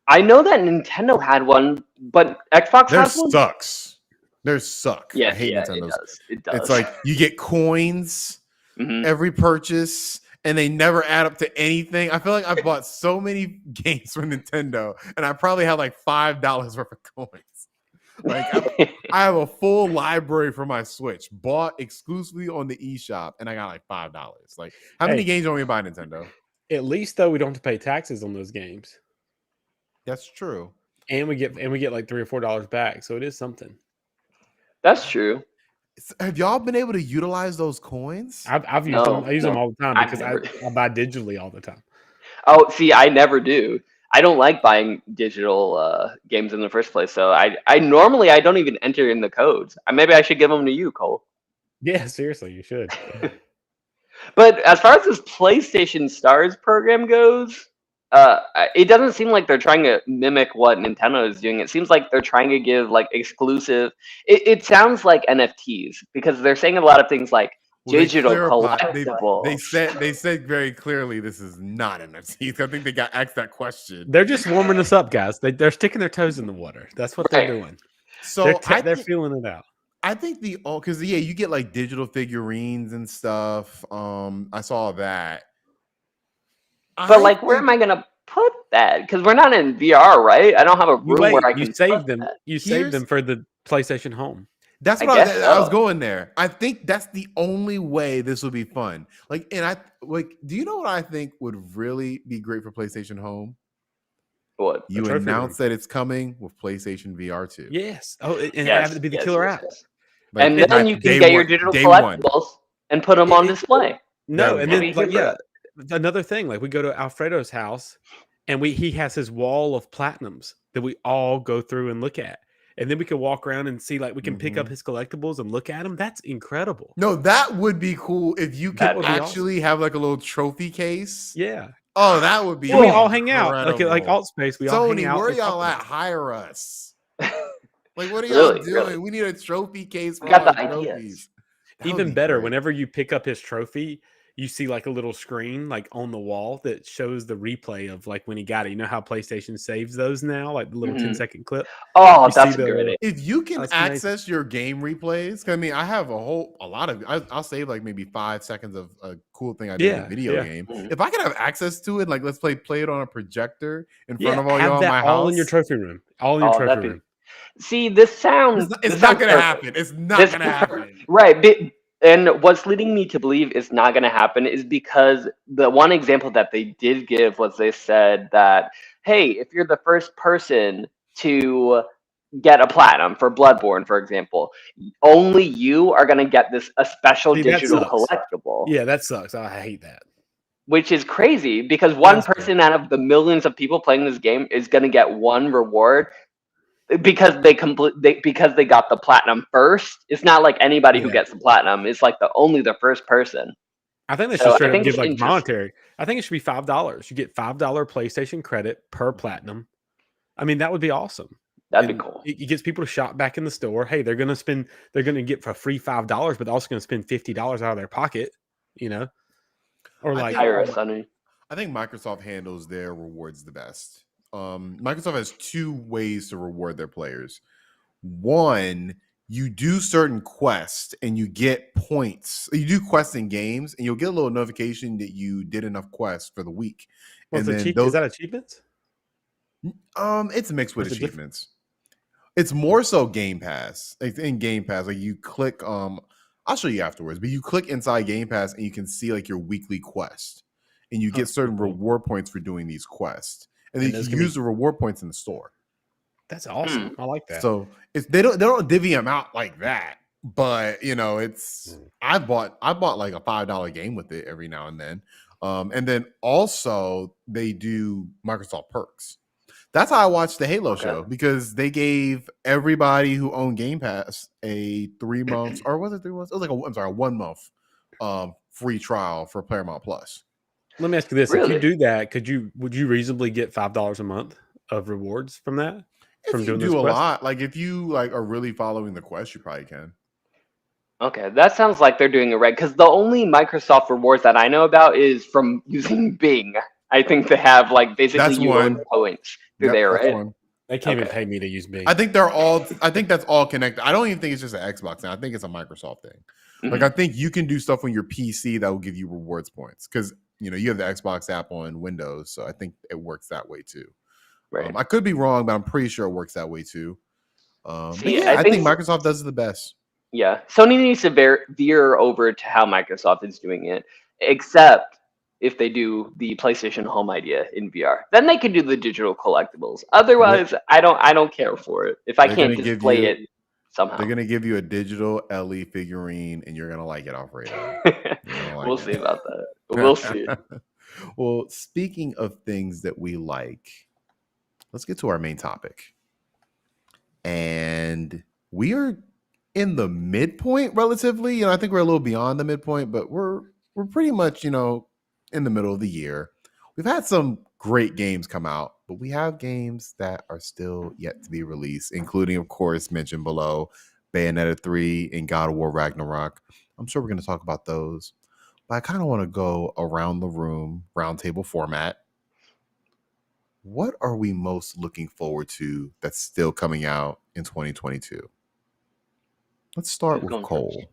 I know that Nintendo had one, but Xbox Theirs has one. sucks. Theirs suck. Yeah, I hate yeah, Nintendo's. it does. It does. It's like you get coins Mhm. every purchase, and they never add up to anything. I feel like I bought so many games from Nintendo, and I probably had like $5 worth of coins. Like I have a full library for my Switch, bought exclusively on the eShop, and I got like $5. Like, how many Hey. games do you buy Nintendo? At least though, we don't have to pay taxes on those games, That's true. and we get like $3 or $4 back. So it is something. That's true. Have y'all been able to utilize those coins? I've used them. I use them No, all the time I've because never- I buy digitally all the time. Oh, see, I never do. I don't like buying digital games in the first place. So I normally I don't even enter in the codes. Maybe I should give them to you, Cole. Yeah, seriously, you should. But as far as this PlayStation Stars program goes, it doesn't seem like they're trying to mimic what Nintendo is doing. It seems like they're trying to give like exclusive. It sounds like NFTs because they're saying a lot of things like digital collectibles. They said very clearly this is not NFTs. I think they got asked that question. They're just warming us up, guys. They're sticking their toes in the water. That's what they're Right. doing. So They're feeling it out. I think because yeah, you get like digital figurines and stuff. I saw that. But like, where am I gonna put that? Because we're not in VR, right? I don't have a room where I can. You save them. That. You save them for the PlayStation Home. That's I what guess I was so. going there. I think that's the only way this will be fun. Like, and do you know what I think would really be great for PlayStation Home? What? You trophy announce that it's coming with PlayStation VR 2. Yes. Oh, and Yes, have it be the yes, killer yes, app. yes. Like, And then you can get your digital collectibles and put them on display. No, That and would then be like good. another thing, like we go to Alfredo's house, and he has his wall of platinums that we all go through and look at, and then we can walk around and see like we can pick up his collectibles and look at them. That's incredible. No, that would be cool if you That could would be actually have like a little trophy case. Yeah. Oh, that would be. And we all hang out like incredible. alt space. We all hang Sony, out. where and y'all talk at? about it. Hire us. Like, what are y'all Really, doing? really. We need a trophy case for We got all the our ideas. trophies. That would Even be better, great. whenever you pick up his trophy, you see like a little screen like on the wall that shows the replay of like when he got it. You know how PlayStation saves those now, like the little Mhm. 10-second clip. Oh, You that's see a great the- idea. If you can That's amazing. access your game replays, 'cause I mean, I have a lot of. I'll save like maybe 5 seconds of a cool thing I did in Yeah, a video yeah. game. Mhm. If I could have access to it, like let's play it on a projector in front Yeah, of all have y'all in that my all house. in your trophy room. All in your Oh, trophy that'd be- room. See, this sounds. It's this not sounds gonna perfect. happen. It's not This gonna is perfect. happen. Right. And what's leading me to believe it's not going to happen is because the one example that they did give was they said that, hey, if you're the first person to get a platinum for Bloodborne, for example, only you are going to get a special See, that digital sucks. collectible. Yeah, that sucks. I hate that. Which is crazy because one That's person out of the millions of people playing this game is going to get one reward because they got the platinum first. It's not like anybody who gets the platinum. It's like only the first person. I think they should So straight I up think give it's like interesting. monetary. I think it should be $5. You get $5 PlayStation credit per platinum. I mean, that would be awesome. That'd And be cool. It gets people to shop back in the store. Hey, they're going to get for free $5, but they're also going to spend $50 out of their pocket, you know? Or like, Iris, honey. I think Microsoft handles their rewards the best. Microsoft has two ways to reward their players. One, you do certain quests and you get points. You do quests in games and you'll get a little notification that you did enough quests for the week. is that achievements? It's mixed with Is it achievements. It's more so Game Pass. Like in Game Pass, like you click, I'll show you afterwards, but you click inside Game Pass and you can see like your weekly quest. And you get certain reward points for doing these quests. And then you can use the reward points in the store. That's awesome. I like that. So they don't divvy them out like that. But you know, I bought like a $5 game with it every now and then. And then also they do Microsoft perks. That's how I watched the Halo show, because they gave everybody who owned Game Pass a 3 months, or was it 3 months? It was like a 1 month free trial for Paramount Plus. Let me ask you this: Really? if you do that, would you reasonably get $5 a month of rewards from that? If you do a lot, like if you like are really following the quest, you probably can. Okay, that sounds like they're doing it right, because the only Microsoft rewards that I know about is from using Bing. I think they have like basically you earn points through there, right? They can't even pay me to use Bing. I think that's all connected. I don't even think it's just an Xbox thing. I think it's a Microsoft thing. Mm-hmm. Like I think you can do stuff on your PC that will give you rewards points, because you know you have the Xbox app on Windows, so I think it works that way too. Right. I could be wrong, but I'm pretty sure it works that way too. See, I think Microsoft does it the best. Yeah, Sony needs to veer over to how Microsoft is doing it, except if they do the PlayStation Home idea in VR. Then they can do the digital collectibles. Otherwise, I don't care for it if I can't display it somehow. They're gonna give you a digital Ellie figurine, and you're gonna like it off radar. We'll see about that. We'll see. Well, speaking of things that we like, let's get to our main topic. And we are in the midpoint relatively. You know, I think we're a little beyond the midpoint, but we're pretty much, you know, in the middle of the year. We've had some great games come out, but we have games that are still yet to be released, including, of course, mentioned below, Bayonetta 3 and God of War Ragnarok. I'm sure we're going to talk about those, but I kind of want to go around the room, roundtable format. What are we most looking forward to that's still coming out in 2022? Let's start with Cole.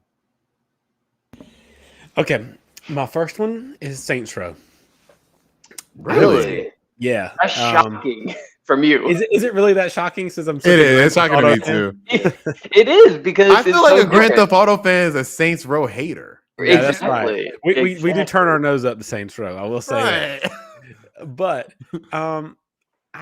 Okay, my first one is Saints Row. Really? Yeah. That's shocking from you. Is it really that shocking? Since I'm it is. It's shocking to me too. It is, because I feel like a Grand Theft Auto fan is a Saints Row hater. Yeah, that's right. We do turn our nose up to Saints Row. I will say that. But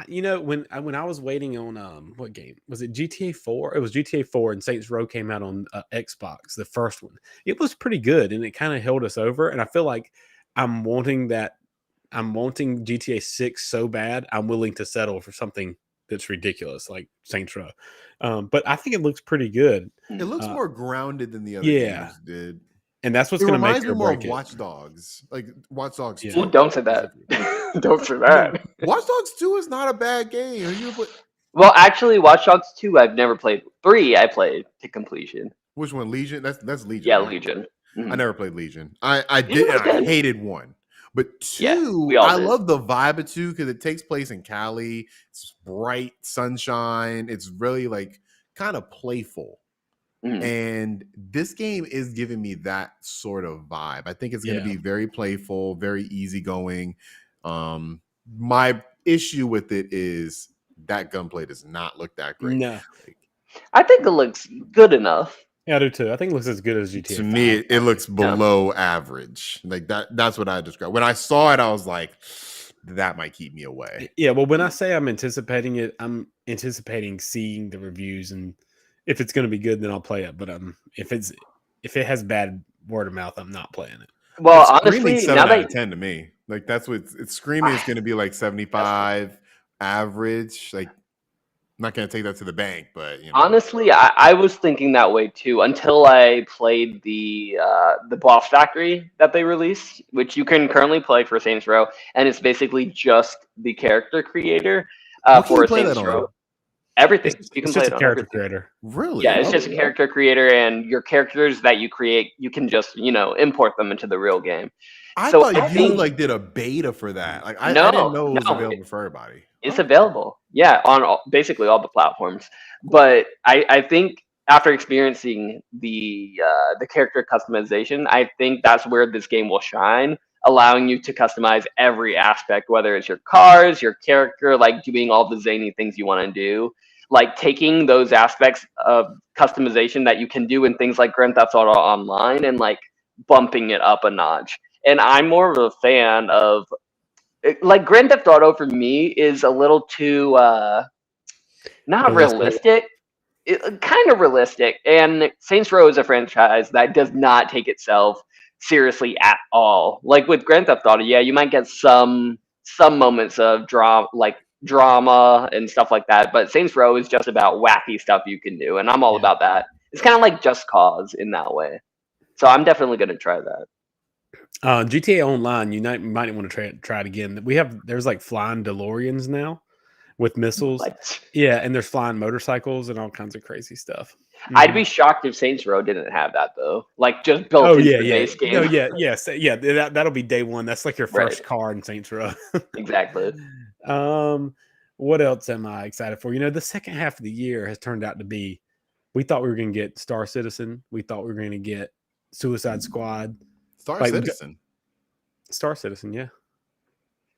you know, when I was waiting on what game was it? GTA 4. It was GTA 4, and Saints Row came out on Xbox, the first one. It was pretty good, and it kind of held us over. And I feel like I'm wanting GTA 6 so bad. I'm willing to settle for something that's ridiculous like Saints Row. But I think it looks pretty good. It looks more grounded than the other games did. And that's what's going to make it more of Watch Dogs. Like Watch Dogs 2. Ooh, don't say that. Don't say that. Watch Dogs 2 is not a bad game. Well, actually, Watch Dogs 2 I've never played. 3 I played to completion. Which one? Legion? That's Legion. Yeah, right? Legion. I never played Legion. I did. I hated 1. But 2, I love the vibe of 2 because it takes place in Cali. It's bright sunshine. It's really like kind of playful. And this game is giving me that sort of vibe. I think it's going to be very playful, very easygoing. My issue with it is that gunplay does not look that great. No. I think it looks good enough. Yeah, I do too. I think it looks as good as GTA 5. To me, it looks below average. Like that's what I described. When I saw it, I was like, that might keep me away. Yeah, well, when I say I'm anticipating it, I'm anticipating seeing the reviews, and if it's going to be good, then I'll play it. But if it has bad word of mouth, I'm not playing it. Well, It's screaming honestly, 7 now out that of 10 to me. Like that's what it's screaming. It's going to be like 75 average. Like not going to take that to the bank, but you know. honestly, I was thinking that way too until I played the Boss Factory that they released, which you can currently play for Saints Row, and it's basically just the character creator What can for you play Saints that Row. on? Everything It's, you can it's play just it a on character everything. creator. Really? Yeah, it's just a character creator, and your characters that you create, you can just import them into the real game. I So thought I you think like did a beta for that. Like I didn't no, know it was no, available for everybody. it's Okay. available. Yeah, on basically all the platforms. But I think after experiencing the character customization, I think that's where this game will shine, allowing you to customize every aspect, whether it's your cars, your character, like doing all the zany things you want to do, like taking those aspects of customization that you can do in things like Grand Theft Auto Online and like bumping it up a notch. And I'm more of a fan of like Grand Theft Auto for me is a little too not realistic, kind of realistic. And Saints Row is a franchise that does not take itself seriously at all. Like with Grand Theft Auto, yeah, you might get some moments of drama and stuff like that, but Saints Row is just about wacky stuff you can do, and I'm all about that. It's kind of like Just Cause in that way. So I'm definitely going to try that. GTA Online, you might want to try it again. There's like flying DeLoreans now with missiles. What? Yeah, and there's flying motorcycles and all kinds of crazy stuff. I'd be shocked if Saints Row didn't have that though. Like just built Oh into yeah, the yeah, base game. no, yeah. That'll be day one. That's like your first Right. car in Saints Row. Exactly. What else am I excited for? The second half of the year has turned out to be. We thought we were going to get Star Citizen. We thought we were going to get Suicide Squad. Star Citizen. Star Citizen, yeah.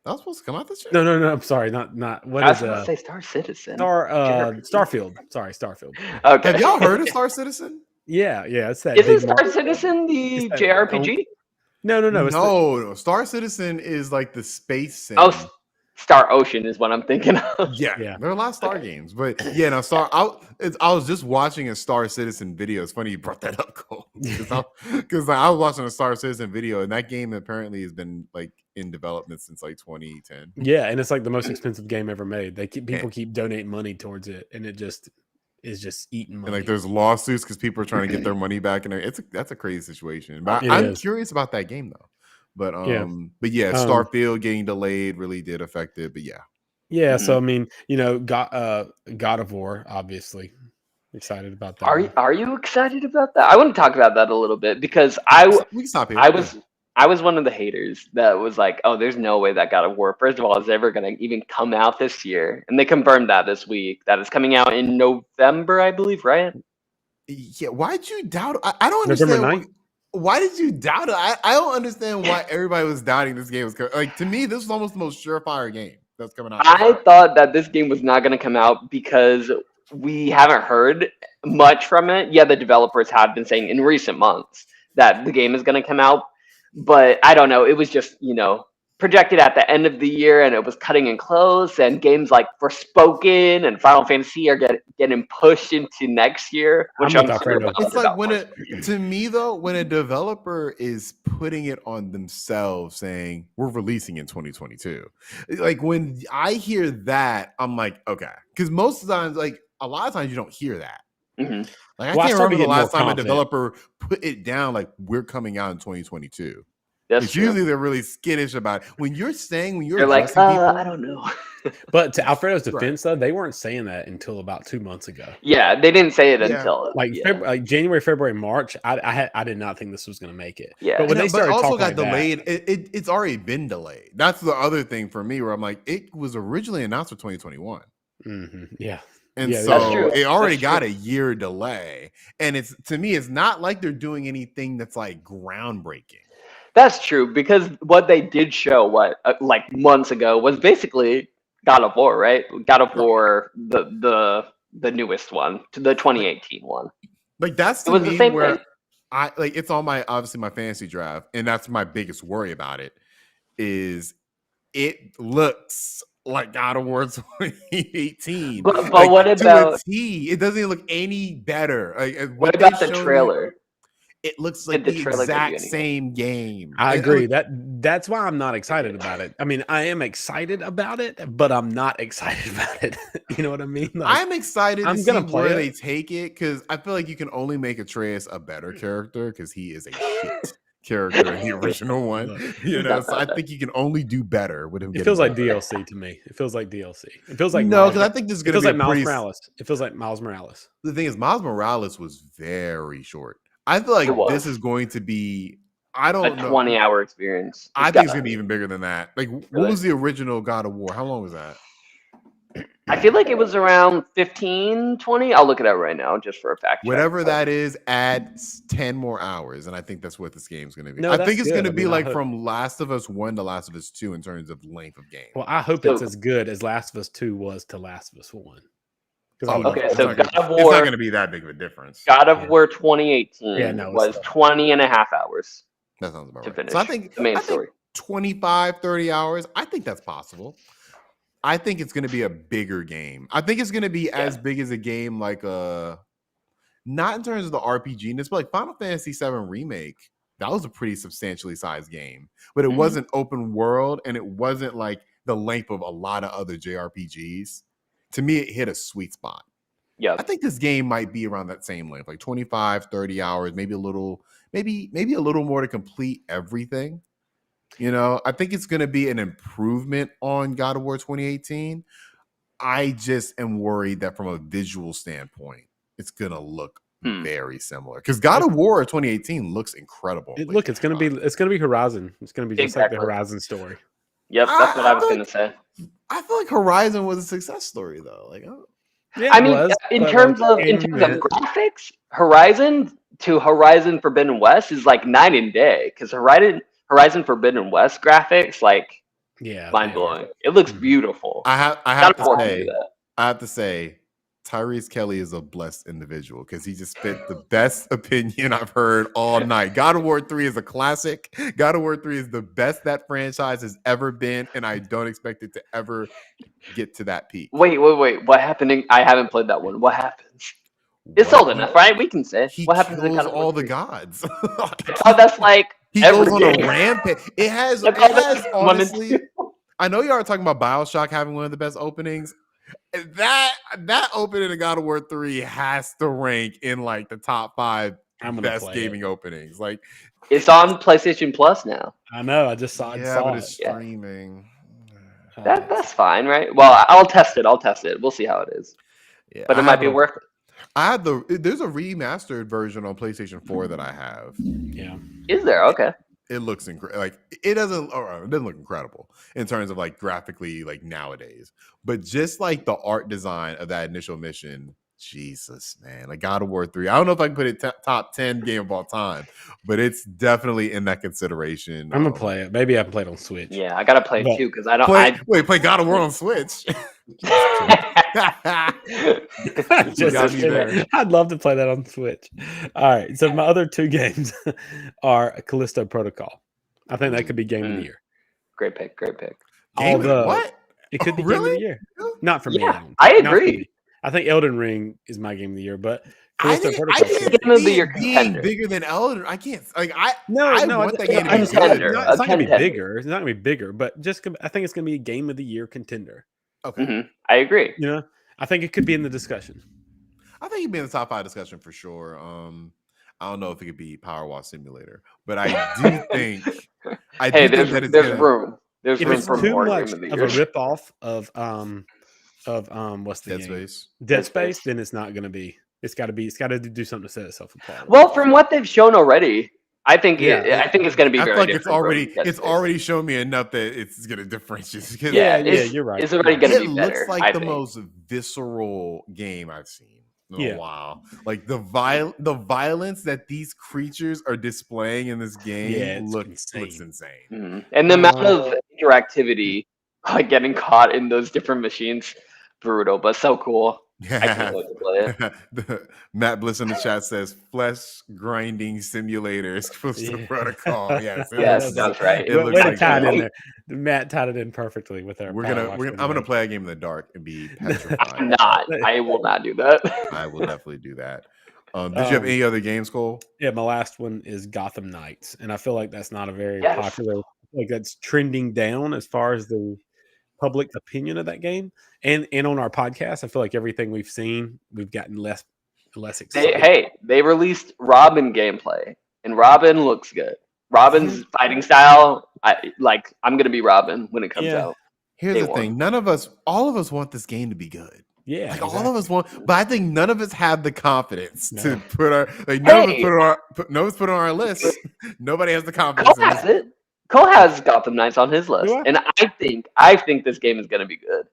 That was supposed to come out this year? No. I'm sorry, not. What I is was going to say Star Citizen. Starfield? Sorry, Starfield. Okay. Have y'all heard of Star Citizen? Yeah. It's that. Isn't big Star Citizen the JRPG? No. No. Star Citizen is like the space sim. Oh, Star Ocean is what I'm thinking of. Yeah. There are a lot of Star games, but yeah, no, I was just watching a Star Citizen video. It's funny you brought that up, Cole, because I was watching a Star Citizen video, and that game apparently has been like in development since like 2010. Yeah, and it's like the most expensive game ever made. People keep donating money towards it, and it just is just eating money. And like there's lawsuits because people are trying to get their money back, and that's a crazy situation. But I'm curious about that game though. But Starfield getting delayed really did affect it. But yeah. Yeah, so I mean, God of War, obviously. Excited about that. Are you excited about that? I want to talk about that a little bit because we can stop here. I was one of the haters that was like, oh, there's no way that God of War, first of all, is ever going to even come out this year. And they confirmed that this week, that it's coming out in November, I believe, right? Yeah, why'd you doubt? I don't understand. November 9th? Why did you doubt it? I don't understand why everybody was doubting this game was coming. Like to me, this was almost the most surefire game that's coming out. I thought that this game was not going to come out because we haven't heard much from it. Yeah, the developers have been saying in recent months that the game is going to come out, but I don't know. It was just projected at the end of the year, and it was cutting it close. And games like Forspoken and Final Fantasy are getting pushed into next year, which I'm super bummed It's like about. to me though, when a developer is putting it on themselves, saying we're releasing in 2022, like when I hear that, I'm like, okay, because most of the times, like a lot of times, you don't hear that. Mm-hmm. Like I can't remember the last time a developer put it down like we're coming out in 2022. It's usually they're really skittish about it. When you're like, people, I don't know. But to Alfredo's defense, though, they weren't saying that until about 2 months ago. Yeah, they didn't say it until like January, February, March. I did not think this was going to make it. Yeah, but when they started also talking got delayed. It's already been delayed. That's the other thing for me, where I'm like, it was originally announced for 2021. Mm-hmm. Yeah. And so it already got a year delay. And to me, it's not like they're doing anything that's like groundbreaking. That's true, because what they did show like months ago was basically God of War, right? God of War, the newest one, the 2018 one. Like that's to me where I like it's on my fantasy draft, and that's my biggest worry about it. Is it looks like God of War 2018. But Like, what to about a T, it doesn't even look any better. Like what what they about the showed me, trailer? it looks Did like the the trailer give you exact any hope? same game. I And, agree. like, That's why I'm not excited about it. I mean, I am excited about it, but I'm not excited about it. You know what I mean? Like, I'm excited to I'm see gonna play where it. they take it because I feel like you can only make Atreus a better character because he is a shit character in the original one. Look, You It's know, not so I that bad. think you can only do better with him. it Getting feels like better. DLC to me. It feels like DLC. It feels like No, Miles. because I think this is It going to feels be like a Miles pretty. Morales. It feels like Miles Morales. The thing is, Miles Morales was very short. I feel like It was. this is going to be. I A don't know. 20-hour experience. I It's think it's gotta going to be be. even bigger than that. Like, what Really? was the original God of War? How long was that? I feel like it was around 15, 20. I'll look it up right now just for a fact check. Whatever that is, add 10 more hours, and I think that's what this game's going to be. No, I that's think it's good. going to I be mean, I like hope- from Last of Us 1 to Last of Us 2 in terms of length of game. Well, I hope So- it's as good as Last of Us 2 was to Last of Us 1. Because I Oh, no, love Okay, it's so not God gonna- of it's War- not going to be that big of a difference. God of Yeah. War 2018 Yeah, no, it's was not. 20 and a half hours That sounds about to right. finish So I think the main I think story. 25, 30 hours. I think that's possible. I think it's going to be a bigger game. I think it's going to be as big as a game like not in terms of the RPG-ness, but like Final Fantasy VII Remake. That was a pretty substantially sized game, but it Mhm. wasn't open world and it wasn't like the length of a lot of other JRPGs. To me, it hit a sweet spot. Yeah. I think this game might be around that same length, like 25, 30 hours, maybe a little more to complete everything. You know, I think it's going to be an improvement on God of War 2018. I just am worried that from a visual standpoint, it's going to look very similar because God of War 2018 looks incredible. Look, it's gonna be Horizon. It's gonna be just like the Exactly. Horizon story. Yep, that's what I was feel going like- to say. I feel like Horizon was a success story though. Like, Yeah, I it mean, was, in but, terms like, of yeah. graphics, Horizon to Horizon Forbidden West is like night and day because Horizon Forbidden West graphics, like, Yeah, mind they are. blowing. It looks Mhm. beautiful. I have God to of War can say, do that. Tyrese Kelly is a blessed individual because he just spit the best opinion I've heard all night. God of War 3 is a classic. God of War 3 is the best that franchise has ever been, and I don't expect it to ever get to that peak. Wait. What happened? I haven't played that one. What happens? It's What? old enough, right? We can say. He What happens in kills God of War all the 3? gods. Oh, that's like He every goes on a game. rampage. It has That's all that one and honestly. two. I know you are talking about BioShock having one of the best openings. That opening of God of War 3 has to rank in like the top 5 I'm gonna best play gaming openings. Like, It's on PlayStation Plus now. I know. I just saw. yeah, but it's Yeah. streaming. That's fine, right? Well, I'll test it. We'll see how it is. Yeah, But it might be worth it. there's a remastered version on PlayStation 4 that I have. Yeah. Is there? Okay. It looks incredible. It doesn't look incredible in terms of like graphically like nowadays, but just like the art design of that initial mission, Jesus, man, like God of War 3. I don't know if I can put it top 10 game of all time, but it's definitely in that consideration. I'm gonna play it. Maybe I can play it on Switch. Yeah, I gotta play it But- too because I don't. play God of War on Switch. Just got me kidding. there. I'd love to play that on Switch. All right. So my other 2 games are Callisto Protocol. I think that could be game of the year. Great pick. Game Although- what? It could be game Really? of the year. Not for me. Yeah, don't I think. Not for agree. me. I think Elden Ring is my game of the year, but I Callisto can't Protocol. Game of the see year it being contender. bigger than Elden. I can't. Like I No, I no, want that game to I'm be saying good. contender. it's not gonna be Contender. bigger. It's not gonna be bigger, but I think it's gonna be a game of the year contender. Okay. Mhm. I agree. You know, I think it could be in the discussion. I think he'd be in the top 5 discussion for sure. I don't know if it could be Power Wash Simulator, but I do think. Hey, do think that it's there's gonna- room. There's If room it's for too more much game of the of a year. rip off of what's the Dead game? Space. Dead Space, then it's not gonna be. It's got to do something to set itself apart. Well, from what they've shown already, I think Yeah. I think it's going to be I very feel like different. from Dead it's Space. already shown me enough that it's gonna differentiate. Because Yeah, it's, you're right. It's already going to it be looks better. like I the think. most visceral game I've seen in Yeah. a while. Like the violence that these creatures are displaying in this game Yeah, it's looks insane. insane. Mhm. And the amount of interactivity, like getting caught in those different machines, brutal, but so cool. I can't wait to play it. Matt Bliss in the chat says flesh grinding simulator is supposed to Yeah. protocol. Yes, Yes, that's right. It Way looks to like tie it that. in there. Matt tied it in perfectly with our. I'm Power gonna play a game in the dark and be petrified. I'm not. I will not do that. I will definitely do that. Did you have any other games, Cole? Yeah, my last one is Gotham Knights, and I feel like that's not a very Yes. popular. Like that's trending down as far as the public opinion of that game, and on our podcast, I feel like everything we've seen, we've gotten less excited. They released Robin gameplay, and Robin looks good. Robin's fighting style, I'm gonna be Robin when it comes out. Here's the thing: all of us want this game to be good. Yeah, like exactly. all of us want, but I think none of us have the confidence to put our none of us put on our list. Nobody has the confidence. Cole has it. Cole has Gotham Knights on his list, and I think this game is gonna be good.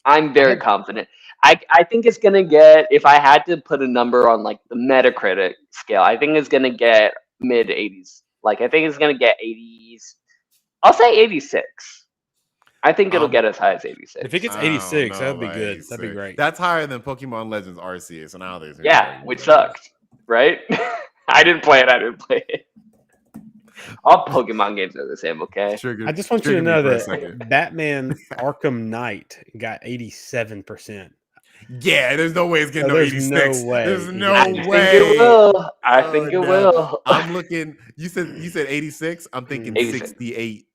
I'm very confident. I think it's gonna get, if I had to put a number on like the Metacritic scale, I think it's gonna get mid 80s. Like I think it's gonna get 80s. I'll say 86. I think it'll get as high as 86. If it gets 86, that'd be good. 86. That'd be great. That's higher than Pokemon Legends Arceus, so nowadays. Which sucked, right? I didn't play it. All Pokemon games are the same, okay? I just want you to know that Batman Arkham Knight got 87%. Yeah, there's no way it's getting 86. No way. There's no I way. Think it will. I think it will. I'm looking. You said 86. I'm thinking 86. 68.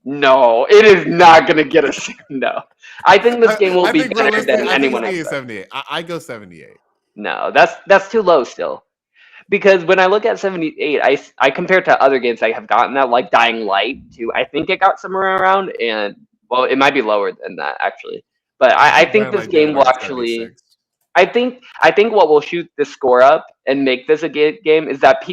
No, it is not going to get us. No, I think this game will be better than anyone else. 78. I go 78. No, that's too low still. Because when I look at 78, I compare it to other games I have gotten that, like Dying Light too. I think it got somewhere around, and well, it might be lower than that actually. But I think this game will actually. I think what will shoot this score up and make this a game is that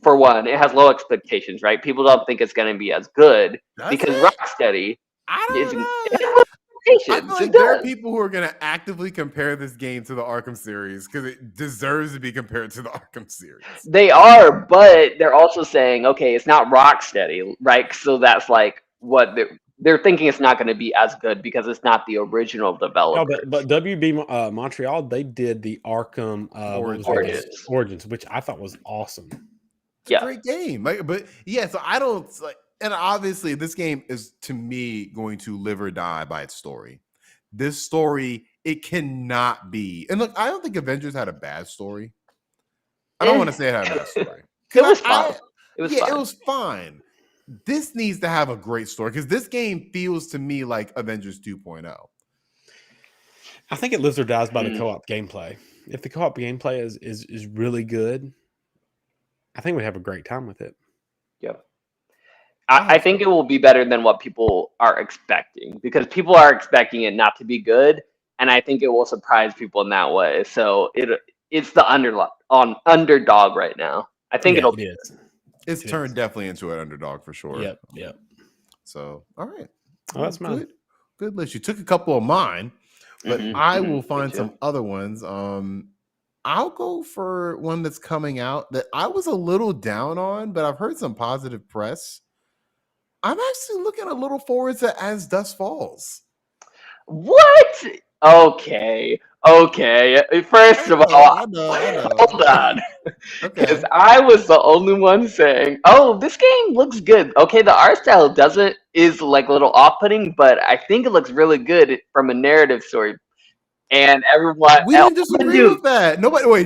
for one, it has low expectations, right? People don't think it's going to be as good because Rocksteady. I don't know. I feel like there are people who are going to actively compare this game to the Arkham series because it deserves to be compared to the Arkham series. They are, but they're also saying, okay, it's not Rocksteady, right? So that's like what they're thinking it's not going to be as good because it's not the original developer. No, but WB Montreal, they did the Arkham Origins, which I thought was awesome. It's a great game. So I don't like. And obviously, this game is, to me, going to live or die by its story. This story, it cannot be. And look, I don't think Avengers had a bad story. I don't want to say it had a bad story. It was fine. It was fine. This needs to have a great story because this game feels to me like Avengers 2.0. I think it lives or dies by the co-op gameplay. If the co-op gameplay is really good, I think we'd have a great time with it. Yep. I think it will be better than what people are expecting because people are expecting it not to be good, and I think it will surprise people in that way. So it's the underdog right now. I think it is. It's turned definitely into an underdog for sure. Yep. So all right, that's mine. Good list. You took a couple of mine, but I will find some other ones. I'll go for one that's coming out that I was a little down on, but I've heard some positive press. I'm actually looking a little forward to As Dusk Falls. What? Okay. First of all, I know. Hold on. Because I was the only one saying, oh, this game looks good. Okay, the art style is like a little off-putting, but I think it looks really good from a narrative story. And everyone we didn't disagree with that. Nobody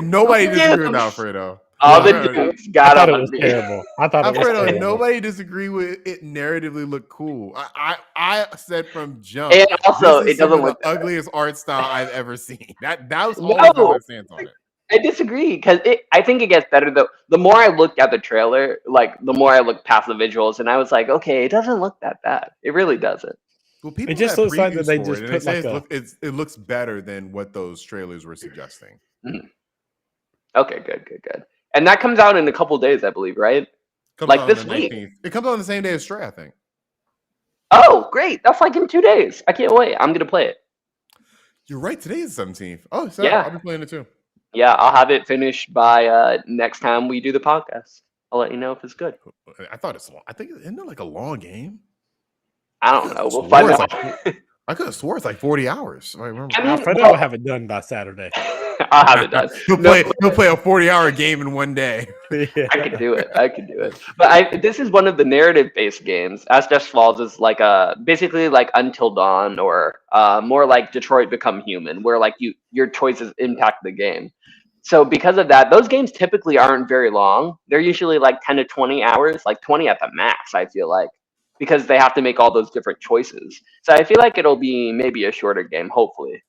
disagreed with Alfredo. All the dudes got up on me. Terrible. I thought it was terrible. Nobody disagreed with it. Narratively looked cool. I said from jump. And also, it doesn't look the ugliest art style I've ever seen. That was always my stance on it. I disagree because I think it gets better though. The more I looked at the trailer, like the more I looked past the visuals, and I was like, okay, it doesn't look that bad. It really doesn't. Well, people it just looks like that they just put like it looks better than what those trailers were suggesting. Mm-hmm. Okay, good. And that comes out in a couple days, I believe, right? Like this week. 19th. It comes out on the same day as Stray, I think. Oh, great. That's like in 2 days. I can't wait. I'm going to play it. You're right. Today is the 17th. Oh, so yeah. I'll be playing it too. Yeah, I'll have it finished by next time we do the podcast. I'll let you know if it's good. I thought it's long. I think isn't it like a long game? I don't know. We'll find out. I could have swore it's like 40 hours. I remember. I mean, Alfredo well, will have it done by Saturday. I'll have it done. He'll No, play a 40-hour game in one day. Yeah. I could do it. I could do it. But this is one of the narrative-based games. As Just Falls is like basically like Until Dawn or more like Detroit Become Human, where like your choices impact the game. So because of that, those games typically aren't very long. They're usually like 10 to 20 hours, like 20 at the max, I feel like, because they have to make all those different choices. So I feel like it'll be maybe a shorter game, hopefully.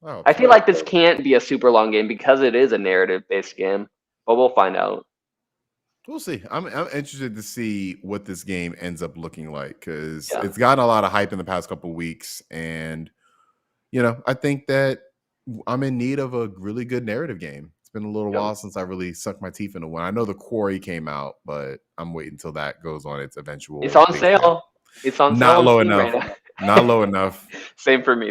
Oh, I feel like this can't be a super long game because it is a narrative-based game, but we'll find out. we'll see. I'm interested to see what this game ends up looking like because Yeah. it's gotten a lot of hype in the past couple of weeks, and I think that I'm in need of a really good narrative game. It's been a little Yeah. while since I really sucked my teeth into one. I know The Quarry came out, but I'm waiting until that goes on its eventual. It's on big sale. sale. It's on sale. Not on low Steam enough. right now. Not low enough. Same for me.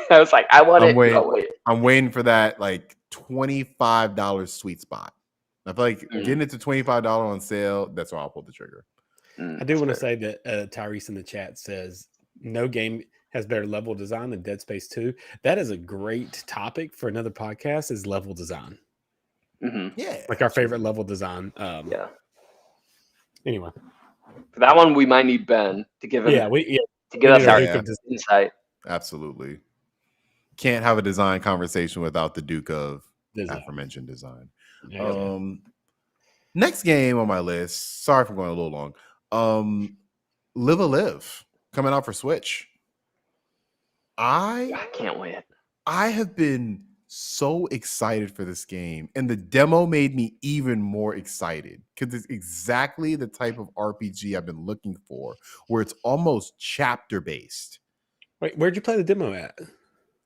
I was like, I want I'm it. waiting. No, wait. I'm waiting for that like $25 sweet spot. I feel like getting it to $25 on sale, that's why I'll pull the trigger. I do want to say that Tyrese in the chat says no game has better level design than Dead Space 2. That is a great topic for another podcast, is level design. Mm-hmm. Yeah. Like our favorite level design. Yeah. Anyway. For that one, we might need Ben to give him to give us our insight. Absolutely. Can't have a design conversation without the Duke of aforementioned design. Yeah. Next game on my list. Sorry for going a little long. Live a Live coming out for Switch. I can't wait. I have been so excited for this game, and the demo made me even more excited because it's exactly the type of RPG I've been looking for, where it's almost chapter based. Wait, where'd you play the demo at?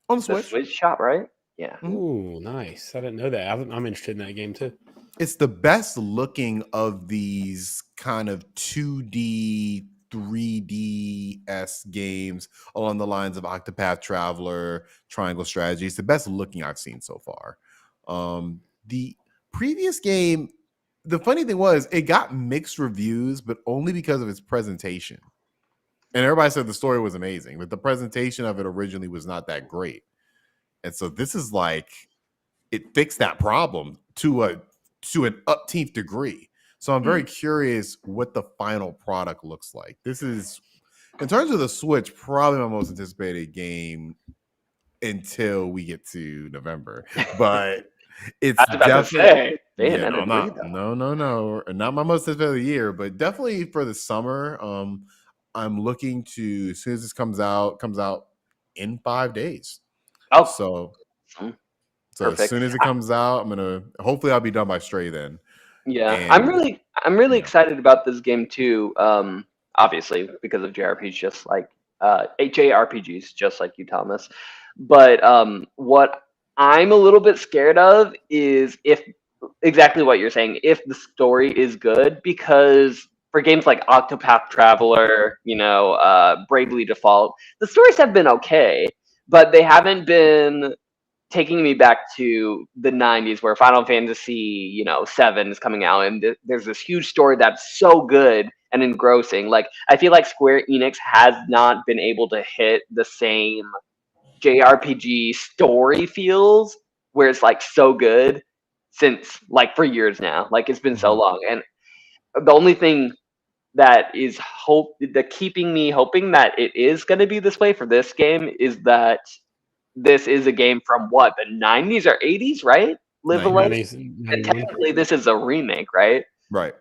On the The Switch. Switch shop, right? Yeah. Ooh, nice. I didn't know that. I'm interested in that game too. It's the best looking of these kind of 2D, 3DS games along the lines of Octopath Traveler, Triangle Strategy. It's the best looking I've seen so far. The previous game, the funny thing was, it got mixed reviews, but only because of its presentation. And everybody said the story was amazing, but the presentation of it originally was not that great. And so this is like, it fixed that problem to an upteenth degree. So I'm very curious what the final product looks like. This is, in terms of the Switch, probably my most anticipated game until we get to November. But it's definitely no, not my most anticipated of the year, but definitely for the summer. I'm looking to, as soon as this comes out in 5 days. Oh, so perfect. As soon as it comes out, hopefully I'll be done by Stray then. Yeah, And I'm really excited about this game too. Obviously because of JRPGs, just like JRPGs, just like you, Thomas. But what I'm a little bit scared of is if exactly what you're saying, if the story is good, because for games like Octopath Traveler, Bravely Default, the stories have been okay, but they haven't been taking me back to the 90s where Final Fantasy, 7 is coming out, and there's this huge story that's so good and engrossing. Like, I feel like Square Enix has not been able to hit the same JRPG story feels where it's like so good since like for years now. Like, it's been so long. And the only thing that is keeping me hoping that it is going to be this way for this game is that this is a game from what, the 90s or 80s, right? Live a Live. And technically, this is a remake, right? Right.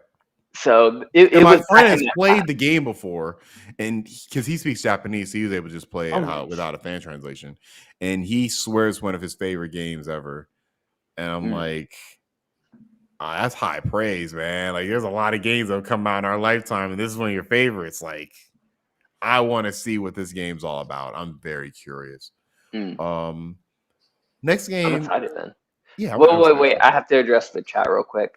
So my friend has played the game before, and because he speaks Japanese, so he was able to just play it without a fan translation. And he swears one of his favorite games ever. And I'm like, that's high praise, man. Like, there's a lot of games that have come out in our lifetime, and this is one of your favorites. Like, I want to see what this game's all about. I'm very curious. Next game. I'm excited then. Yeah. Wait. I have to address the chat real quick.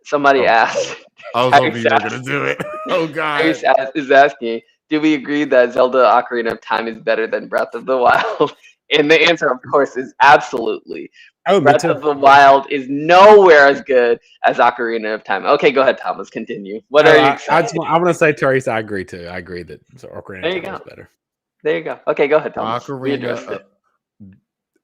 Somebody asked. I was hoping you were going to do it. Oh, God. Is asking, do we agree that Zelda Ocarina of Time is better than Breath of the Wild? And the answer, of course, is absolutely. Oh, me Breath too. of the Wild is nowhere as good as Ocarina of Time. Okay, go ahead, Thomas. Continue. What Oh, are you I excited? want to say, Teresa, I agree too. I agree that Ocarina There of you Time is go. better. There you go. Okay, go ahead, Thomas. We Ocarina addressed of, it.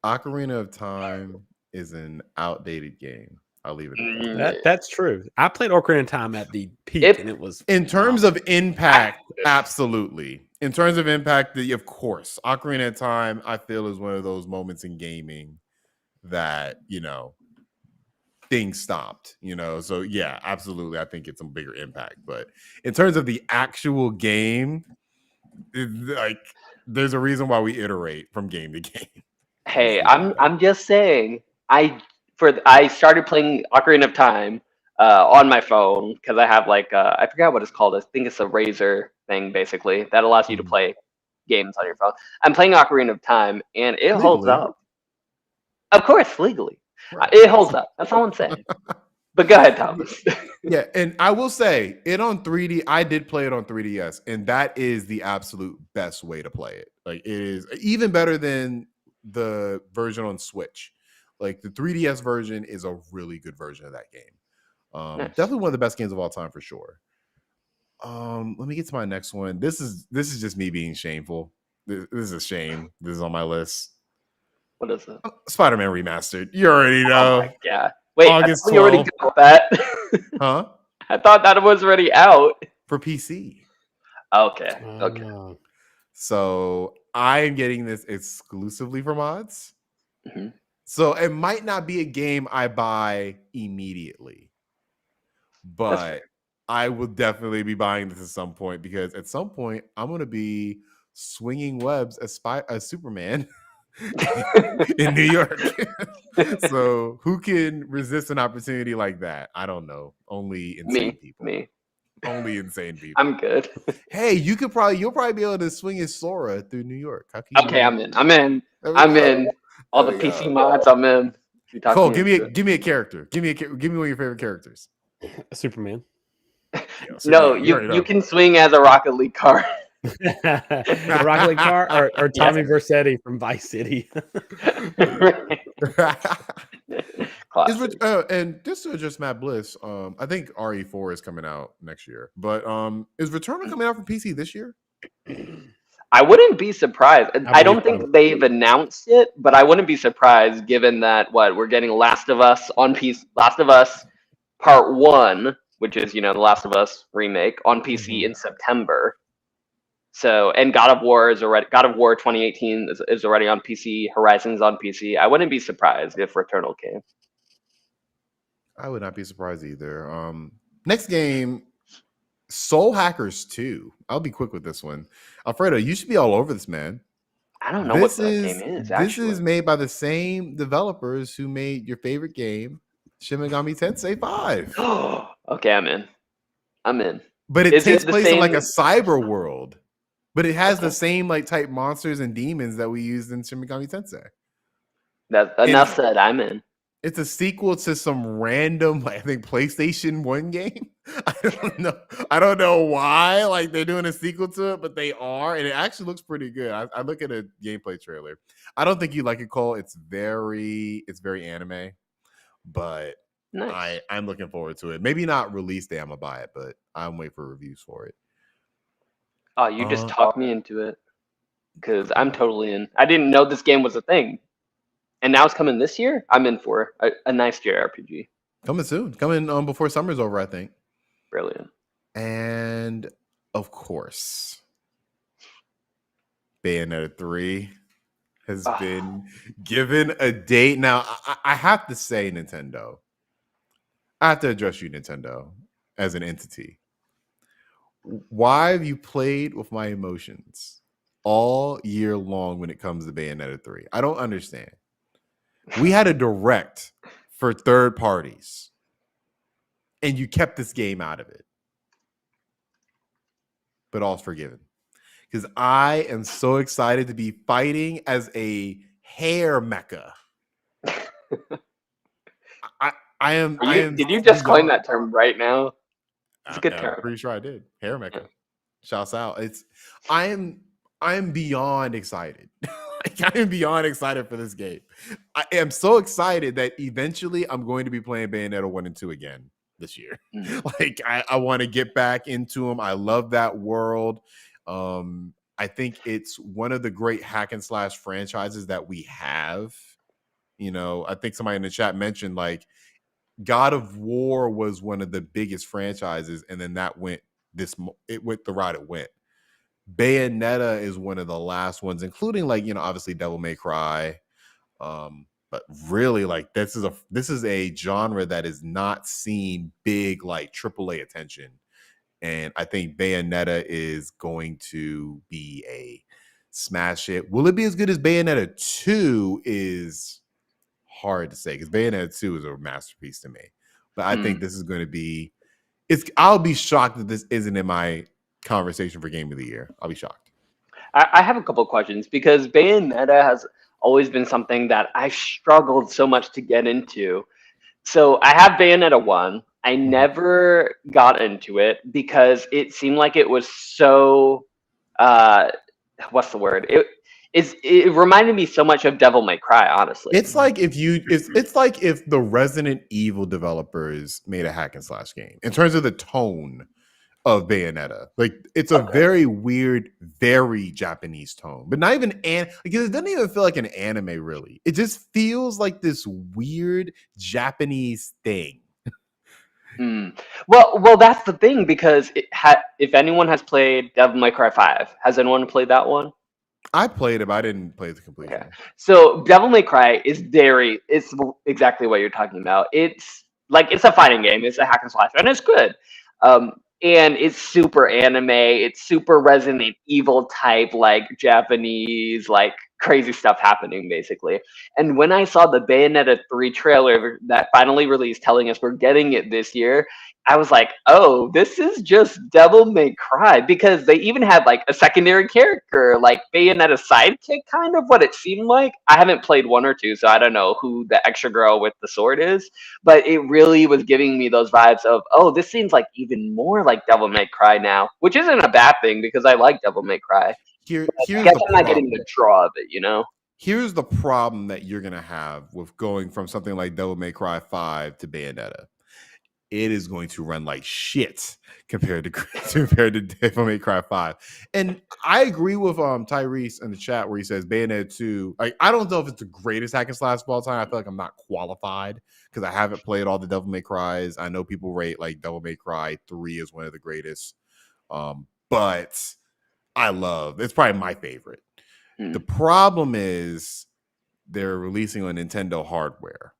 Ocarina of Time is an outdated game. I'll leave it at that. Mm, That's true. I played Ocarina of Time at the peak, It- and it was In terms phenomenal. of impact, absolutely. In terms of impact, of course, Ocarina of Time, I feel, is one of those moments in gaming that, things stopped, So yeah, absolutely. I think it's a bigger impact. But in terms of the actual game, like there's a reason why we iterate from game to game. Hey, I'm just saying. I started playing Ocarina of Time on my phone because I have like I forgot what it's called. I think it's a Razer thing basically that allows you to Mhm. play games on your phone. I'm playing Ocarina of Time and it holds Legally. up. Of course, legally, Right. it holds up. That's all I'm saying. But go ahead, Thomas. Yeah, and I will say it on 3D. I did play it on 3DS, and that is the absolute best way to play it. Like it is even better than the version on Switch. Like the 3DS version is a really good version of that game. Nice. Definitely one of the best games of all time for sure. Let me get to my next one. This is just me being shameful. This is a shame. This is on my list. What is it? Spider-Man Remastered. You already Oh know. my god! Wait, August I thought we already 12th. got that. Huh? I thought that was already out. For PC. Okay. Okay. Oh. So I am getting this exclusively for mods. Mhm. So it might not be a game I buy immediately, but I will definitely be buying this at some point because at some point I'm going to be swinging webs as Superman in New York. So who can resist an opportunity like that? I don't know. Only insane people. Me. Only insane people. I'm good. Hey, you'll probably be able to swing as Sora through New York. How can Okay, you? I'm in. I'm in. There we I'm go. in. All the There we PC go. mods, I'm in. You talk Cole, me give me into it. a character. Give me one of your favorite characters. Superman. Yeah, No, Superman. You already you know. can swing as a Rocket League car. A Rocket League car or Tommy Vercetti from Vice City. Classic. And this is just Matt Bliss. I think RE4 is coming out next year, but is Returnal coming out for PC this year? I wouldn't be surprised. I don't believe think they've announced it, but I wouldn't be surprised given that we're getting Last of Us on PC. Last of Us Part 1, which is, the Last of Us remake on PC in September. So, and God of War 2018 is already on PC. Horizon's on PC. I wouldn't be surprised if Returnal came. I would not be surprised either. Next game, Soul Hackers 2. I'll be quick with this one. Alfredo, you should be all over this, man. I don't know what that game is, This actually. is made by the same developers who made your favorite game, Shin Megami Tensei 5. Okay, I'm in. But it Is takes it the place in like a same- cyber world. But it has the same like type monsters and demons that we used in Shin Megami Tensei. Enough said. I'm in. It's a sequel to some random, I think, PlayStation 1 game. I don't know why like they're doing a sequel to it, but they are, and it actually looks pretty good. I look at a gameplay trailer. I don't think you like it, Cole. It's very anime, but Nice. I'm looking forward to it. Maybe not release day, I'm gonna buy it, but I'm waiting for reviews for it. Oh, you just talked me into it because I'm totally in. I didn't know this game was a thing, and now it's coming this year. I'm in for a nice JRPG. Coming soon. Coming before summer's over, I think. Brilliant. And of course, Bayonetta 3 has been given a date. Now, I have to say, Nintendo. I have to address you, Nintendo, as an entity. Why have you played with my emotions all year long when it comes to Bayonetta 3? I don't understand. We had a direct for third parties, and you kept this game out of it. But all's forgiven. Because I am so excited to be fighting as a hair mecha. I am. Did you just coin that term right now? It's a good term. I'm pretty sure I did. Hair mecha. Shouts out. I am beyond excited. Like, I am beyond excited for this game. I am so excited that eventually I'm going to be playing Bayonetta 1 and 2 again this year. Like, I want to get back into them. I love that world. I think it's one of the great hack and slash franchises that we have. You know, I think somebody in the chat mentioned like God of War was one of the biggest franchises, and then it went the route it went. Bayonetta is one of the last ones, including like, you know, obviously Devil May Cry. But really, like, this is a genre that is not seen big like AAA attention. And I think Bayonetta is going to be a smash hit. Will it be as good as Bayonetta 2 is hard to say, because Bayonetta 2 is a masterpiece to me. But I think this is going to be I'll be shocked that this isn't in my conversation for game of the year. I'll be shocked. I have a couple questions because Bayonetta has always been something that I've struggled so much to get into. So I have Bayonetta 1. I never got into it because it seemed like it was so what's the word? It reminded me so much of Devil May Cry, honestly. It's like it's like if the Resident Evil developers made a hack and slash game in terms of the tone of Bayonetta. Like, it's a very weird, very Japanese tone, but not even because it doesn't even feel like an anime really. It just feels like this weird Japanese thing. Well, that's the thing, because if anyone has played Devil May Cry 5, has anyone played that one? I played it, but I didn't play the completion. Okay. So Devil May Cry is it's exactly what you're talking about. It's like, it's a fighting game. It's a hack and slash, and it's good. And it's super anime. It's super Resident Evil type, like Japanese, like crazy stuff happening, basically. And when I saw the Bayonetta 3 trailer that finally released telling us we're getting it this year, I was like, oh, this is just Devil May Cry, because they even had like a secondary character, like Bayonetta's sidekick, kind of what it seemed like. I haven't played 1 or 2, so I don't know who the extra girl with the sword is, but it really was giving me those vibes of, oh, this seems like even more like Devil May Cry now, which isn't a bad thing because I like Devil May Cry. Here's I guess the I'm not getting the draw of it, you know? Here's the problem that you're gonna have with going from something like Devil May Cry 5 to Bayonetta. It is going to run like shit compared to Devil May Cry 5. And I agree with Tyrese in the chat where he says Bayonetta 2. Like, I don't know if it's the greatest hack and slash of all time. I feel like I'm not qualified because I haven't played all the Devil May Cries. I know people rate like Devil May Cry 3 as one of the greatest. But it's probably my favorite. The problem is they're releasing on Nintendo hardware.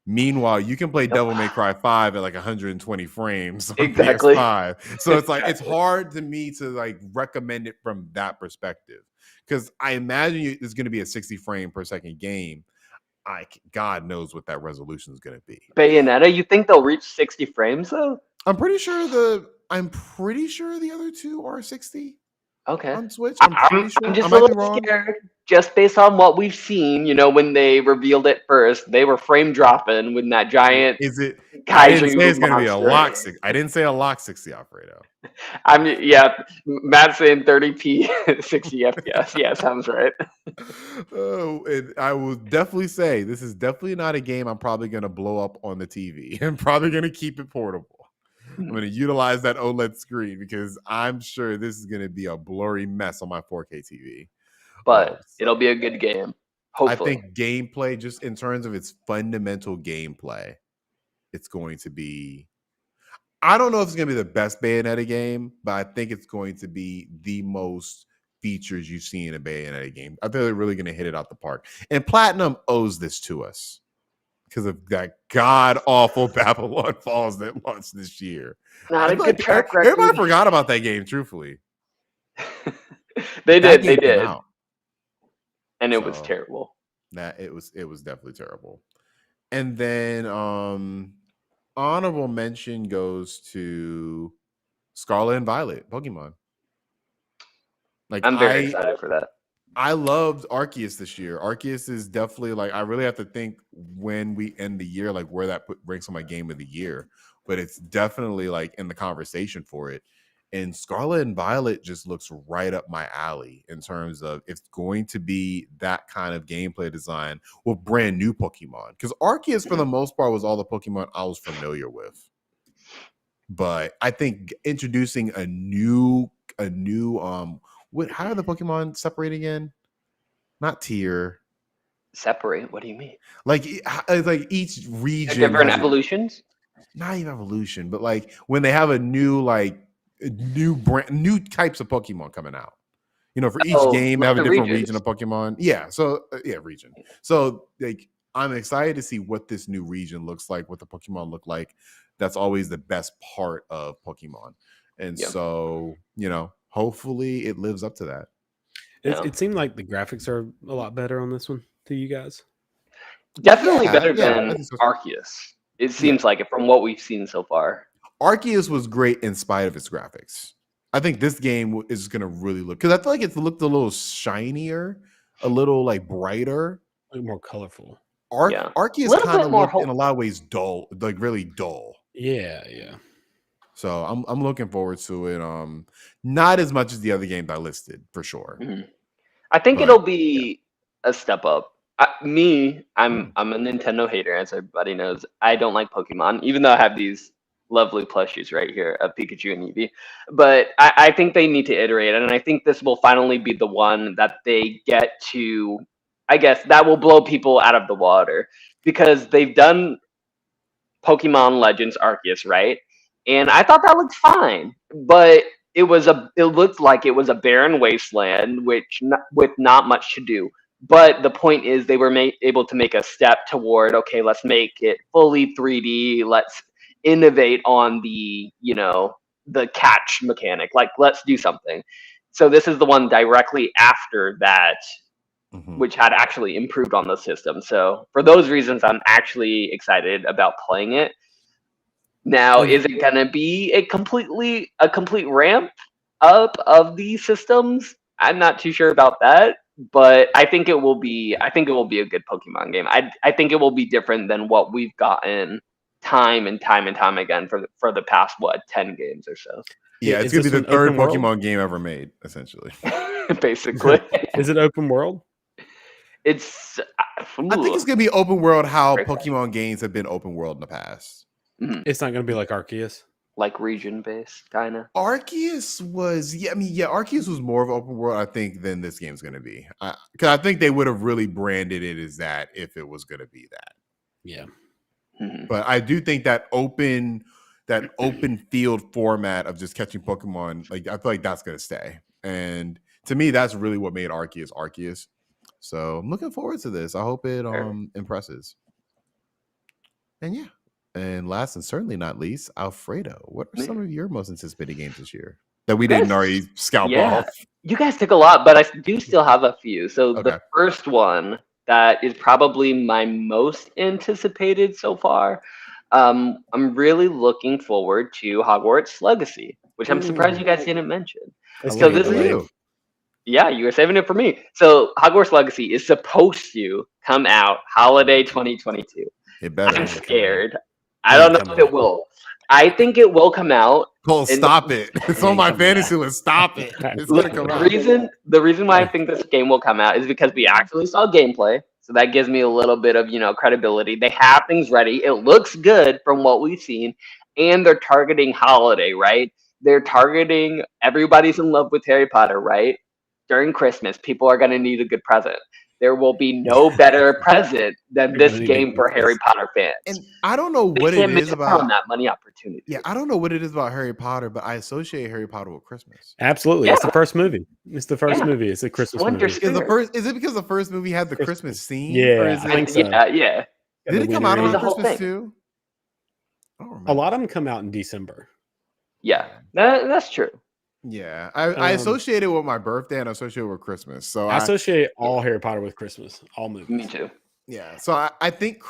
Meanwhile, you can play Devil May Cry 5 at like 120 frames on PS5. So it's like, it's hard to me to like recommend it from that perspective. Because I imagine it's going to be a 60 frame per second game. God knows what that resolution is going to be. Bayonetta, you think they'll reach 60 frames though? I'm pretty sure the other two are 60. Okay. On Switch, I'm pretty sure. I'm just a little scared, just based on what we've seen. You know, when they revealed it first, they were frame dropping with that giant. Is it? Kaiju I didn't say it's going to be a monster. lock. I didn't say a lock 60, Alfredo. Matt's saying 30p, 60 FPS. Yeah, sounds right. I will definitely say this is definitely not a game I'm probably going to blow up on the TV. I'm probably going to keep it portable. I'm going to utilize that OLED screen because I'm sure this is going to be a blurry mess on my 4K TV. But it'll be a good game. Hopefully. I think gameplay, just in terms of its fundamental gameplay, it's going to be... I don't know if it's going to be the best Bayonetta game, but I think it's going to be the most features you see in a Bayonetta game. I think they're really going to hit it out the park. And Platinum owes this to us because of that god-awful Babylon Falls that launched this year. Not a good track record. Everybody forgot about that game, truthfully. They did. And it was terrible. It was definitely terrible. And then honorable mention goes to Scarlet and Violet, Pokemon. Like, I'm very excited for that. I loved Arceus this year. Arceus is definitely like, I really have to think when we end the year, like where that ranks on my game of the year. But it's definitely like in the conversation for it. And Scarlet and Violet just looks right up my alley in terms of it's going to be that kind of gameplay design with brand new Pokemon. Because Arceus, for the most part, was all the Pokemon I was familiar with. But I think introducing a new how are the Pokemon separate again? Not tier. Separate? What do you mean? Like each region Different has evolutions? not even evolution, but like when they have a new new types of Pokemon coming out. For each game they like have a the different regions. region of Pokemon. Yeah, so region. So like I'm excited to see what this new region looks like, what the Pokemon look like. That's always the best part of Pokemon. And so, hopefully it lives up to that. It seemed like the graphics are a lot better on this one to you guys. Definitely Yeah, better yeah, I than think so. Arceus. It seems like it from what we've seen so far. Arceus was great in spite of its graphics. I think this game is going to really look, because I feel like it's looked a little shinier, a little like brighter, Like more colorful. Arceus kind of looked in a lot of ways dull, like really dull. Yeah. So I'm looking forward to it. Not as much as the other games I listed for sure. I think it'll be a step up. I'm a Nintendo hater, as everybody knows. I don't like Pokemon, even though I have these lovely plushies right here of Pikachu and Eevee. But I think they need to iterate, and I think this will finally be the one that they get to. I guess that will blow people out of the water, because they've done Pokemon Legends Arceus, right? And I thought that looked fine, but it looked like it was a barren wasteland, with not much to do. But the point is, they were able to make a step toward, okay, let's make it fully 3D. Let's innovate on the catch mechanic. Like, let's do something. So this is the one directly after that, which had actually improved on the system. So for those reasons, I'm actually excited about playing it. Now, is it going to be a complete ramp up of these systems? I'm not too sure about that, but I think it will be. I think it will be a good Pokemon game. I think it will be different than what we've gotten time and time again for the past 10 games or so. Yeah, it's gonna be the third Pokemon game ever made, essentially. Basically, is it open world? It's. I think it's gonna be open world. How Pokemon games have been open world in the past. It's not going to be like Arceus, like region based, kind of. Arceus was, Arceus was more of open world, I think, than this game's going to be. Because I think they would have really branded it as that if it was going to be that. Yeah. But I do think that open field format of just catching Pokemon, like I feel like that's going to stay. And to me, that's really what made Arceus. So I'm looking forward to this. I hope it impresses. And yeah. And last and certainly not least, Alfredo, what are some of your most anticipated games this year that we didn't already scalp off? You guys took a lot, but I do still have a few. So the first one that is probably my most anticipated so far, I'm really looking forward to Hogwarts Legacy, which I'm surprised you guys didn't mention. So this is you. Yeah, you were saving it for me. So Hogwarts Legacy is supposed to come out holiday 2022. It better. I'm scared. I don't know if it will. I think it will come out. Cole, stop it. It's on my fantasy list. Stop it. It's going to come out. The reason why I think this game will come out is because we actually saw gameplay. So that gives me a little bit of, credibility. They have things ready. It looks good from what we've seen. And they're targeting holiday, right? They're targeting everybody's in love with Harry Potter, right? During Christmas, people are going to need a good present. There will be no better present than this game for Harry Potter fans. And I don't know what it is about that money opportunity. Yeah, I don't know what it is about Harry Potter, but I associate Harry Potter with Christmas. Absolutely, it's the first movie. It's the first movie. It's a Christmas movie. Is it because the first movie had the Christmas scene? Yeah, or is I think so. Yeah. Did it come out on Christmas too? I don't remember. A lot of them come out in December. Yeah, that's true. Yeah, I associate it with my birthday and I associate it with Christmas. So I associate all Harry Potter with Christmas, all movies. Me too. Yeah, so I think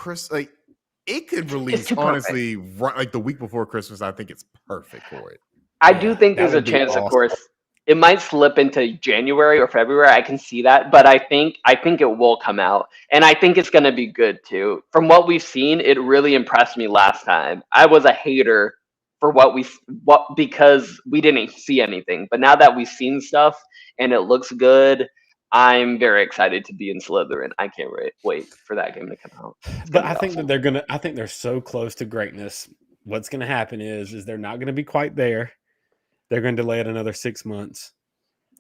it could release honestly right, the week before Christmas. I think it's perfect for it. I do think there's a chance, of course, it might slip into January or February. I can see that, but I think it will come out, and I think it's going to be good too. From what we've seen, it really impressed me last time. I was a hater for because we didn't see anything. But now that we've seen stuff and it looks good, I'm very excited to be in Slytherin. I can't wait for that game to come out. It's But gonna I be think awesome. that I think they're so close to greatness. What's going to happen is they're not going to be quite there. They're going to delay it another 6 months,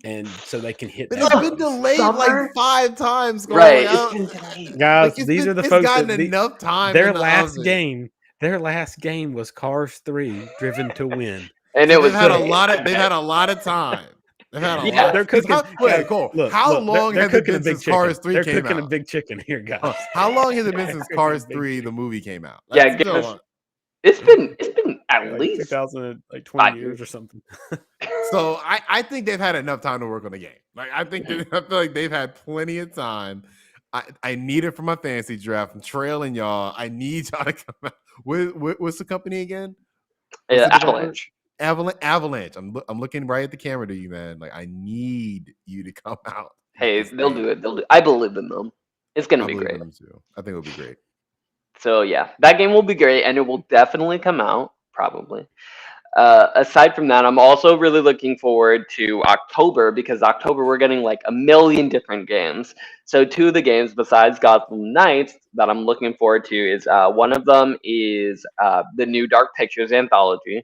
and so they can hit But that it's been buzz. delayed like Summer? 5 times, Cole. Right, Like, it's been delayed. Guys, it's these are the it's folks gotten that enough time their in the last oven. game. Their last game was Cars 3, Driven to Win. And So it was they've had a great. lot of time. They've had a Yeah. lot. They're 'Cause cooking. wait, Cole. How long they're has it cooking a been big since chicken. Cars 3 They're came cooking a out? big chicken here, guys. How long has it been They're since cooking a Cars big 3 chicken. the movie came out? Yeah, That's give been a us long. it's been at Like least 2000, like 20 5 years years. or something. So I think they've had enough time to work on the game. Like I feel like they've had plenty of time. I need it for my fantasy draft. I'm trailing y'all. I need y'all to come out. What's the company again? What's the developer? Avalanche. Avalanche. I'm looking right at the camera to you, man. Like I need you to come out. Hey, they'll do it. I believe in them. It's gonna I be believe great. in them too. I think it'll be great. So yeah, that game will be great, and it will definitely come out probably. Aside from that, I'm also really looking forward to October because October we're getting like a million different games. So two of the games besides Gotham Knights that I'm looking forward to is one of them is the new Dark Pictures anthology.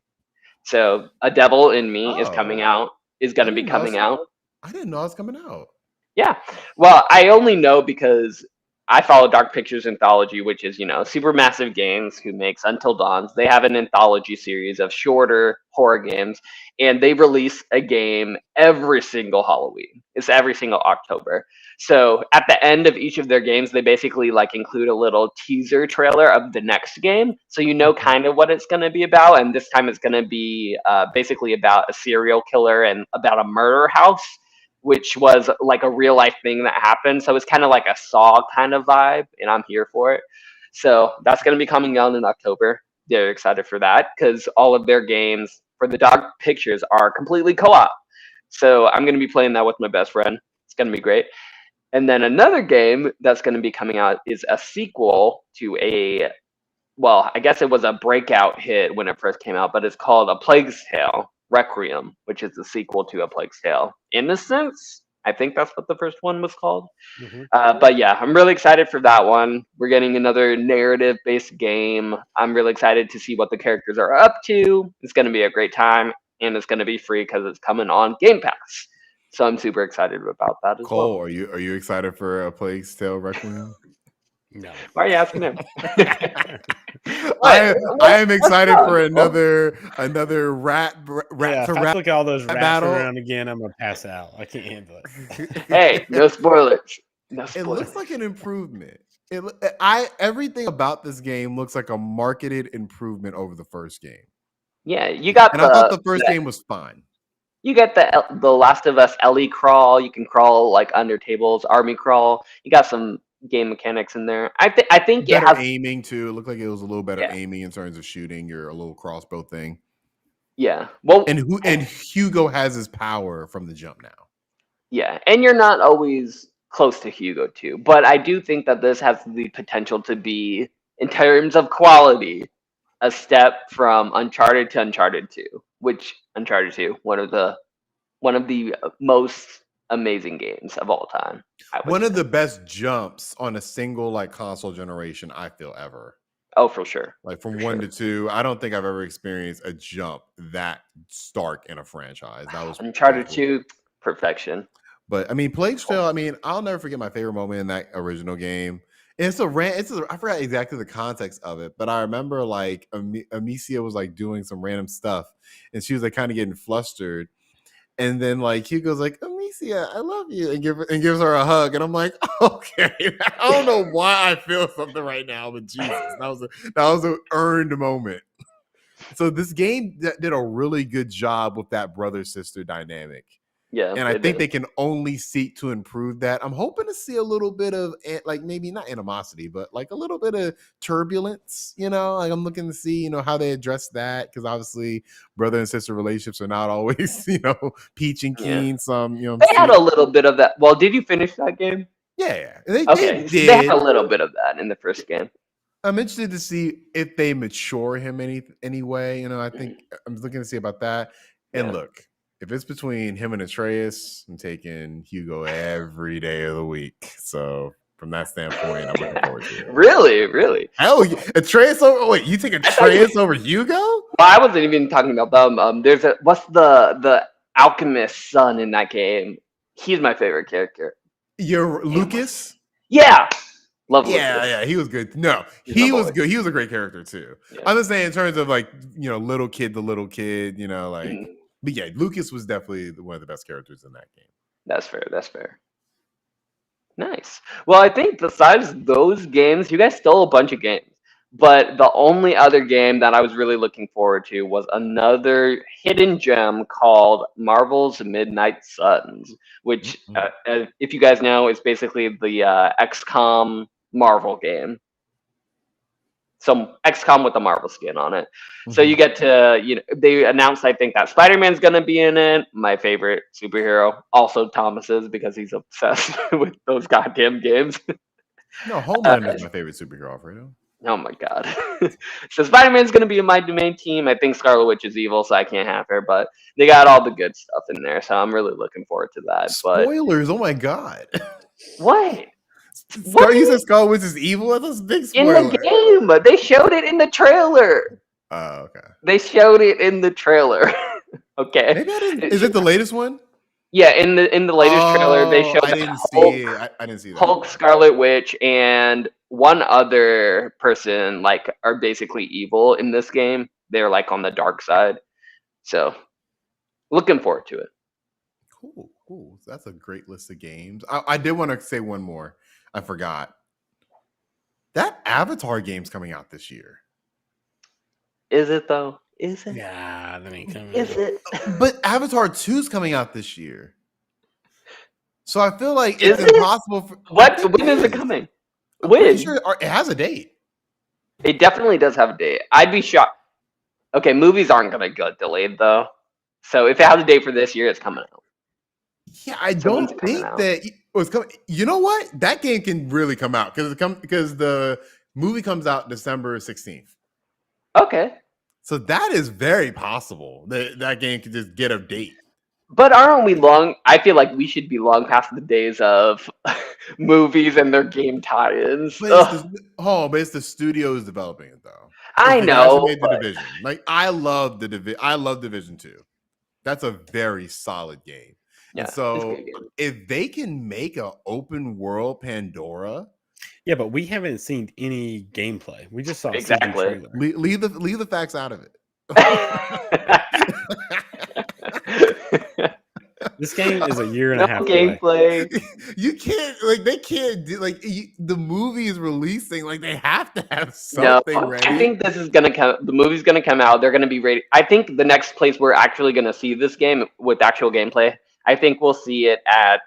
So A Devil in Me is coming Oh, out. Is I going to be didn't know. coming out. I didn't know it was coming out. Yeah. Well, I only know because I follow Dark Pictures Anthology, which is, Supermassive Games, who makes Until Dawns. They have an anthology series of shorter horror games, and they release a game every single Halloween. It's every single October. So at the end of each of their games, they basically like include a little teaser trailer of the next game. So you know kind of what it's going to be about. And this time it's going to be basically about a serial killer and about a murder house, which was like a real life thing that happened. So it's kind of like a Saw kind of vibe, and I'm here for it. So that's going to be coming out in October. They're excited for that because all of their games for the Dark Pictures are completely co-op. So I'm going to be playing that with my best friend. It's going to be great. And then another game that's going to be coming out is a sequel to I guess it was a breakout hit when it first came out, but it's called A Plague's Tale Requiem, which is the sequel to A Plague's Tale. Innocence, I think that's what the first one was called. Mm-hmm. But yeah, I'm really excited for that one. We're getting another narrative-based game. I'm really excited to see what the characters are up to. It's going to be a great time, and it's going to be free because it's coming on Game Pass. So I'm super excited about that as Cole, well. are you excited for A Plague's Tale Requiem? No. Why are you asking him? I am excited up? for another rat Yeah, to if I rat look at all those rats battle. around again, I'm gonna pass out. I can't handle it. Hey, no spoilers. No It spoilers. looks like an improvement. Everything about this game looks like a marketed improvement over the first game. Yeah, you got And I thought the first game was fine. You get the Last of Us Ellie crawl. You can crawl like under tables, army crawl. You got some game mechanics in there. I think it Better has aiming too. It looked like it was a little better Yeah. aiming in terms of shooting your little crossbow thing. Yeah. Well, And Hugo has his power from the jump now. yeah, and you're not always close to Hugo too, but I do think that this has the potential to be, in terms of quality, a step from Uncharted to Uncharted 2, which Uncharted 2, one of the most amazing games of all time. One of the best jumps on a single like console generation, I feel, ever. Oh, for sure. Like from 1 to 2, I don't think I've ever experienced a jump that stark in a franchise. That was Uncharted 2, perfection. But I mean, Plague's Tale. I mean, I'll never forget my favorite moment in that original game. I forgot exactly the context of it, but I remember like Amicia was like doing some random stuff, and she was like kind of getting flustered, and then like Hugo's like, Amicia, I love you, and gives her a hug, and I'm like, okay, I don't know why I feel something right now, but Jesus, that was an earned moment. So this game did a really good job with that brother sister dynamic. Yeah, And I think they can only seek to improve that. I'm hoping to see a little bit of like maybe not animosity, but like a little bit of turbulence, like I'm looking to see, how they address that. Cause obviously brother and sister relationships are not always, peach and keen. Some, they had a little bit of that. Well, did you finish that game? Yeah. They They did. had a little bit of that in the first game. I'm interested to see if they mature him any way. I think I'm looking to see about that. And Yeah. look, if it's between him and Atreus, I'm taking Hugo every day of the week. So from that standpoint, I'm looking forward to it. Really. Oh, Atreus over. Wait, you take Atreus over Hugo? Well, I wasn't even talking about them. There's what's the alchemist's son in that game? He's my favorite character. You're Lucas. Yeah, love Lucas. Yeah, he was good. No, He's he my was boy. good. He was a great character too. Yeah. I'm just saying in terms of like little kid, the little kid. Like, Mhm. but yeah, Lucas was definitely one of the best characters in that game. That's fair. Nice. Well, I think besides those games, you guys stole a bunch of games. But the only other game that I was really looking forward to was another hidden gem called Marvel's Midnight Suns, which, if you guys know, is basically the XCOM Marvel game. So XCOM with the Marvel skin on it. So you get to, they announced, I think, that Spider-Man's going to be in it. My favorite superhero. Also Thomas's, because he's obsessed with those goddamn games. No, Homelander's my favorite superhero, Alfredo. Oh my god. So Spider-Man's going to be in my main team. I think Scarlet Witch is evil, so I can't have her. But they got all the good stuff in there. So I'm really looking forward to that. Spoilers, oh my god. What? You said Scarlet Witch is evil? That's a big spoiler. In the game. They showed it in the trailer. Oh, okay. They showed it in the trailer. Okay. Maybe I didn't. Is it the latest one? Yeah, in the latest trailer, they showed I didn't see it. I didn't see that. Hulk, Scarlet Witch, and one other person are basically evil in this game. They're on the dark side. So, looking forward to it. Cool. That's a great list of games. I did want to say one more. I forgot. That Avatar game's coming out this year. Is it though? Is it? Yeah, that ain't coming. Is it? But Avatar 2's coming out this year. So I feel like it's impossible for When is it coming? I'm pretty sure it has a date. It definitely does have a date. I'd be shocked. Okay, movies aren't gonna get delayed though. So if it has a date for this year, it's coming out. Yeah, I don't think that it was coming. You know what? That game can really come out because the movie comes out December 16th. Okay. So that is very possible that game could just get a date. But aren't we long? I feel like we should be long past the days of movies and their game tie-ins. But it's the studios developing it though. I know. Made the Division. I love I love Division 2. That's a very solid game. Yeah, and so if they can make an open world Pandora. Yeah, but we haven't seen any gameplay. We just saw exactly. a trailer. Leave the facts out of it. This game is a year and a half gameplay. You can't they can't do the movie is releasing they have to have something ready. I think this is gonna come. The movie's gonna come out. They're gonna be ready. I think the next place we're actually gonna see this game with actual gameplay, I think we'll see it at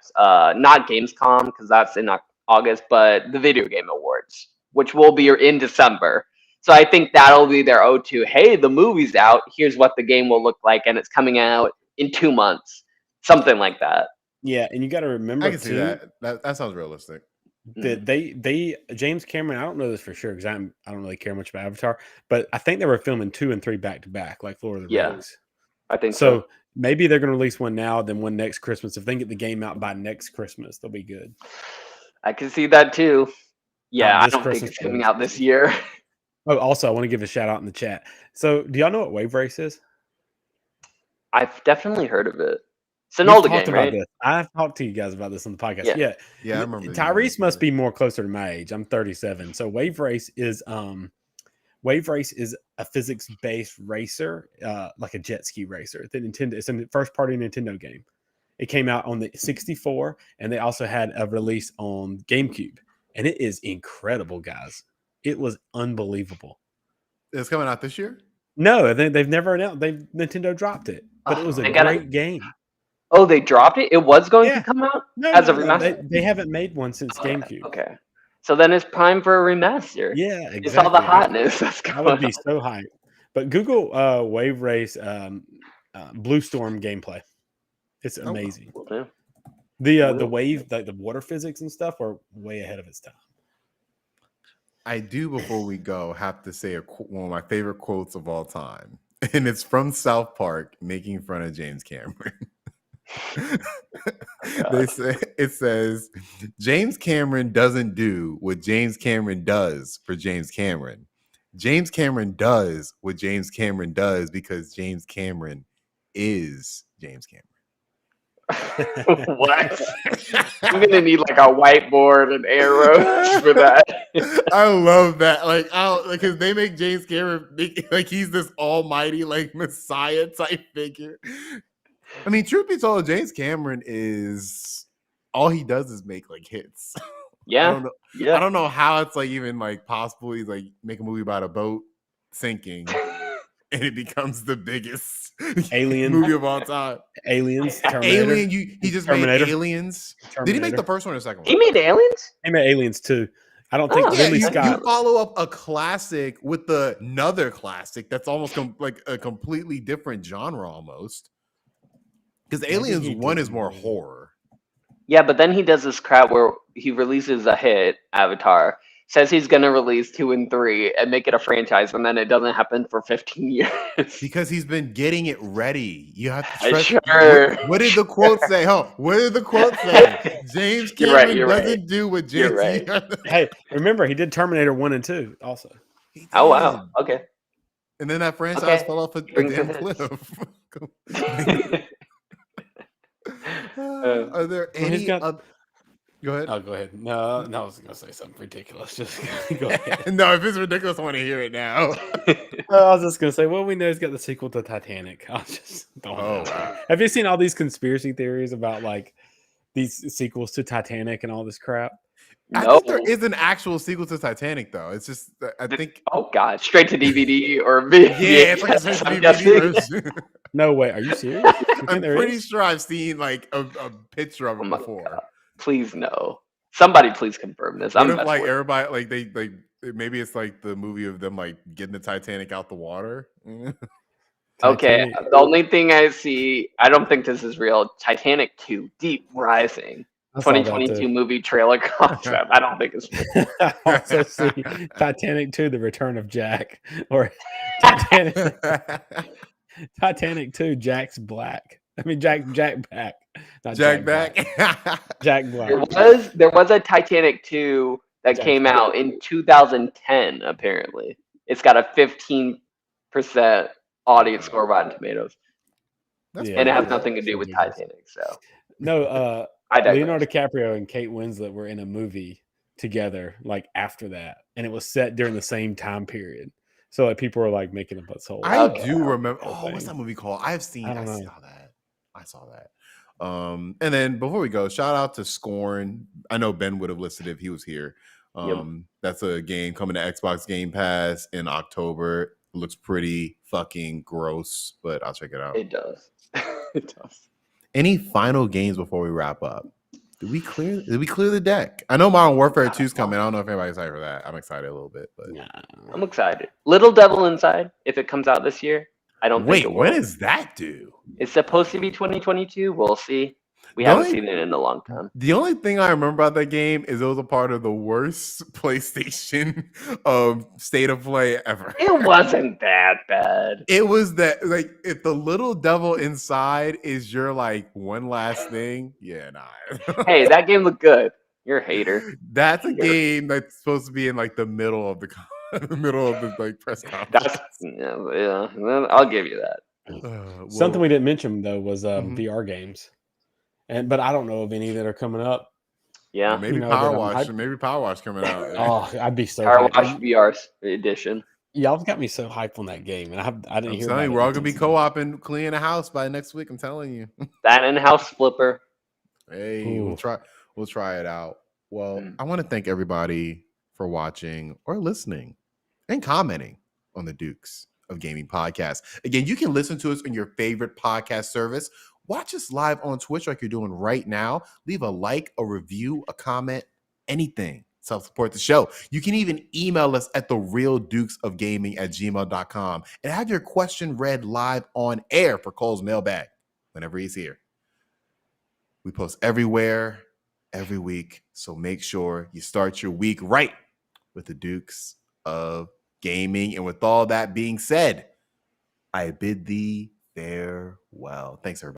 not Gamescom because that's in August, but the Video Game Awards, which will be in December. So I think that'll be their ode to, hey, the movie's out. Here's what the game will look like, and it's coming out in 2 months. Something like that. Yeah, and you got to remember, I can see that. That sounds realistic. That they James Cameron, I don't know this for sure because I don't really care much about Avatar, but I think they were filming 2 and 3 back to back, like Lord of the Rings. I think so. Maybe they're going to release one now, then one next Christmas. If they can get the game out by next Christmas, they'll be good. I can see that too. Yeah, I don't Christmas think it's coming out this year. Oh, also, I want to give a shout out in the chat. So, do y'all know what Wave Race is? I've definitely heard of it. It's an older game, right? I've talked to you guys about this on the podcast. Yeah, I remember. Tyrese must be more closer to my age. I'm 37. So Wave Race is a physics-based racer, like a jet ski racer. It's a first-party Nintendo game. It came out on the 64, and they also had a release on GameCube, and it is incredible, guys. It was unbelievable. It's coming out this year? No, they've never announced. Nintendo dropped it, but it was a great game. Oh, they dropped it? It was going to come out as a remaster? They haven't made one since GameCube. Okay. So then it's prime for a remaster. Yeah, exactly. It's all the hotness that's going on. I would be so hyped. But Google Wave Race Blue Storm gameplay. It's amazing. Yeah. The wave, the water physics and stuff are way ahead of its time. I do, before we go, have to say one of my favorite quotes of all time. And it's from South Park, making fun of James Cameron. God. It says, James Cameron doesn't do what James Cameron does for James Cameron. James Cameron does what James Cameron does because James Cameron is James Cameron. What? I'm gonna need like a whiteboard and arrows for that. I love that. Like, because they make James Cameron like he's this almighty, like, messiah type figure. I mean, truth be told, James Cameron is all he does is make like hits. Yeah. I don't know. Yeah. I don't know how it's like even like possible. He's like make a movie about a boat sinking, and it becomes the biggest Alien movie of all time. Aliens, Terminator. Alien, he just Terminator. made Aliens. Terminator. Did he make the first one or the second one? He made Aliens? He made Aliens too. I don't think Oh, Yeah, Ridley you Scott. follow up a classic with another classic that's almost like a completely different genre almost. Because Aliens he 1 did. is more horror. Yeah, but then he does this crap where he releases a hit, Avatar, says he's gonna release 2 and 3 and make it a franchise, and then it doesn't happen for 15 years. Because he's been getting it ready. You have to trust. Sure. What did the quote say? What did the quote say? James You're right, Cameron you're right. doesn't do what You're James. right. Hey, remember he did Terminator 1 and 2 also. He Oh wow. did. Okay. And then that franchise Okay. fell off a Brings damn the hits. cliff. Are there Well, he's any? got- Go ahead. Oh, go ahead. No, I was going to say something ridiculous. Just go ahead. No, if it's ridiculous, I want to hear it now. I was just going to say, well, we know he's got the sequel to Titanic. I just don't Oh, know. wow. Have you seen all these conspiracy theories about like these sequels to Titanic and all this crap? I No. think there is an actual sequel to Titanic, though. It's just I think. Oh god, straight to DVD or video. Yeah, it's like a special I'm DVD guessing. version. No way. Are you serious? You think I'm there pretty is? sure I've seen like a picture of Oh it my before. God. Please no. Somebody please confirm this. What I'm if not like sure. everybody like they like maybe it's like the movie of them like getting the Titanic out the water? Okay, Titanic. the only thing I see, I don't think this is real. Titanic 2, Deep Rising. I saw that 2022 too. movie trailer concept. I don't think it's real. I also see Titanic 2, The Return of Jack, or Titanic 2, Jack's Black. I mean Jack back. Not Jack Black. back. Jack Black. There was a Titanic 2 that Jack came Black. out in 2010, apparently. It's got a 15% audience score Rotten Tomatoes. That's Yeah. And it pretty has good. nothing to do with ridiculous. Titanic, so No, I digress. Leonardo DiCaprio and Kate Winslet were in a movie together, like after that, and it was set during the same time period. So like people were like making a butthole. I Okay. do remember. Whole Oh, what's thing. that movie called? I don't know. saw that. And then before we go, shout out to Scorn. I know Ben would have listed if he was here. That's a game coming to Xbox Game Pass in October. It looks pretty fucking gross, but I'll check it out. It does. It does. Any final games before we wrap up? Did we clear the deck? I know Modern Warfare 2 is coming. I don't know if anybody's excited for that. I'm excited a little bit, but Nah. I'm excited. Little Devil Inside, if it comes out this year. I don't think wait, it will. when is that due? It's supposed to be 2022. We'll see. We The haven't only- seen it in a long time. The only thing I remember about that game is it was a part of the worst PlayStation state of play ever. It wasn't that bad. It was that like if the little devil inside is your like one last thing, yeah, nah. Hey, that game looked good. You're a hater. That's a game that's supposed to be in like the middle of the like press conference. That's yeah. I'll give you that. Something we didn't mention though was Mhm. VR games, but I don't know of any that are coming up. Yeah. maybe you know, Power that Wash. I'm Maybe Power Wash coming out. Oh, I'd be so. Power hyped. Wash VR edition. Y'all got me so hyped on that game, and I didn't I'm hear. telling about you, it we're all gonna be until- co-oping cleaning a house by next week. I'm telling you. That and House Flipper. Hey, Ooh. we'll try it out. Well, Mm. I want to thank everybody for watching or listening and commenting on the Dukes of Gaming podcast. Again, you can listen to us on your favorite podcast service. Watch us live on Twitch like you're doing right now. Leave a like, a review, a comment, anything. Self-support the show. You can even email us at therealdukesofgaming@gmail.com and have your question read live on air for Cole's mailbag whenever he's here. We post everywhere, every week, so make sure you start your week right with the Dukes of Gaming. And with all that being said, I bid thee farewell. Thanks, everybody.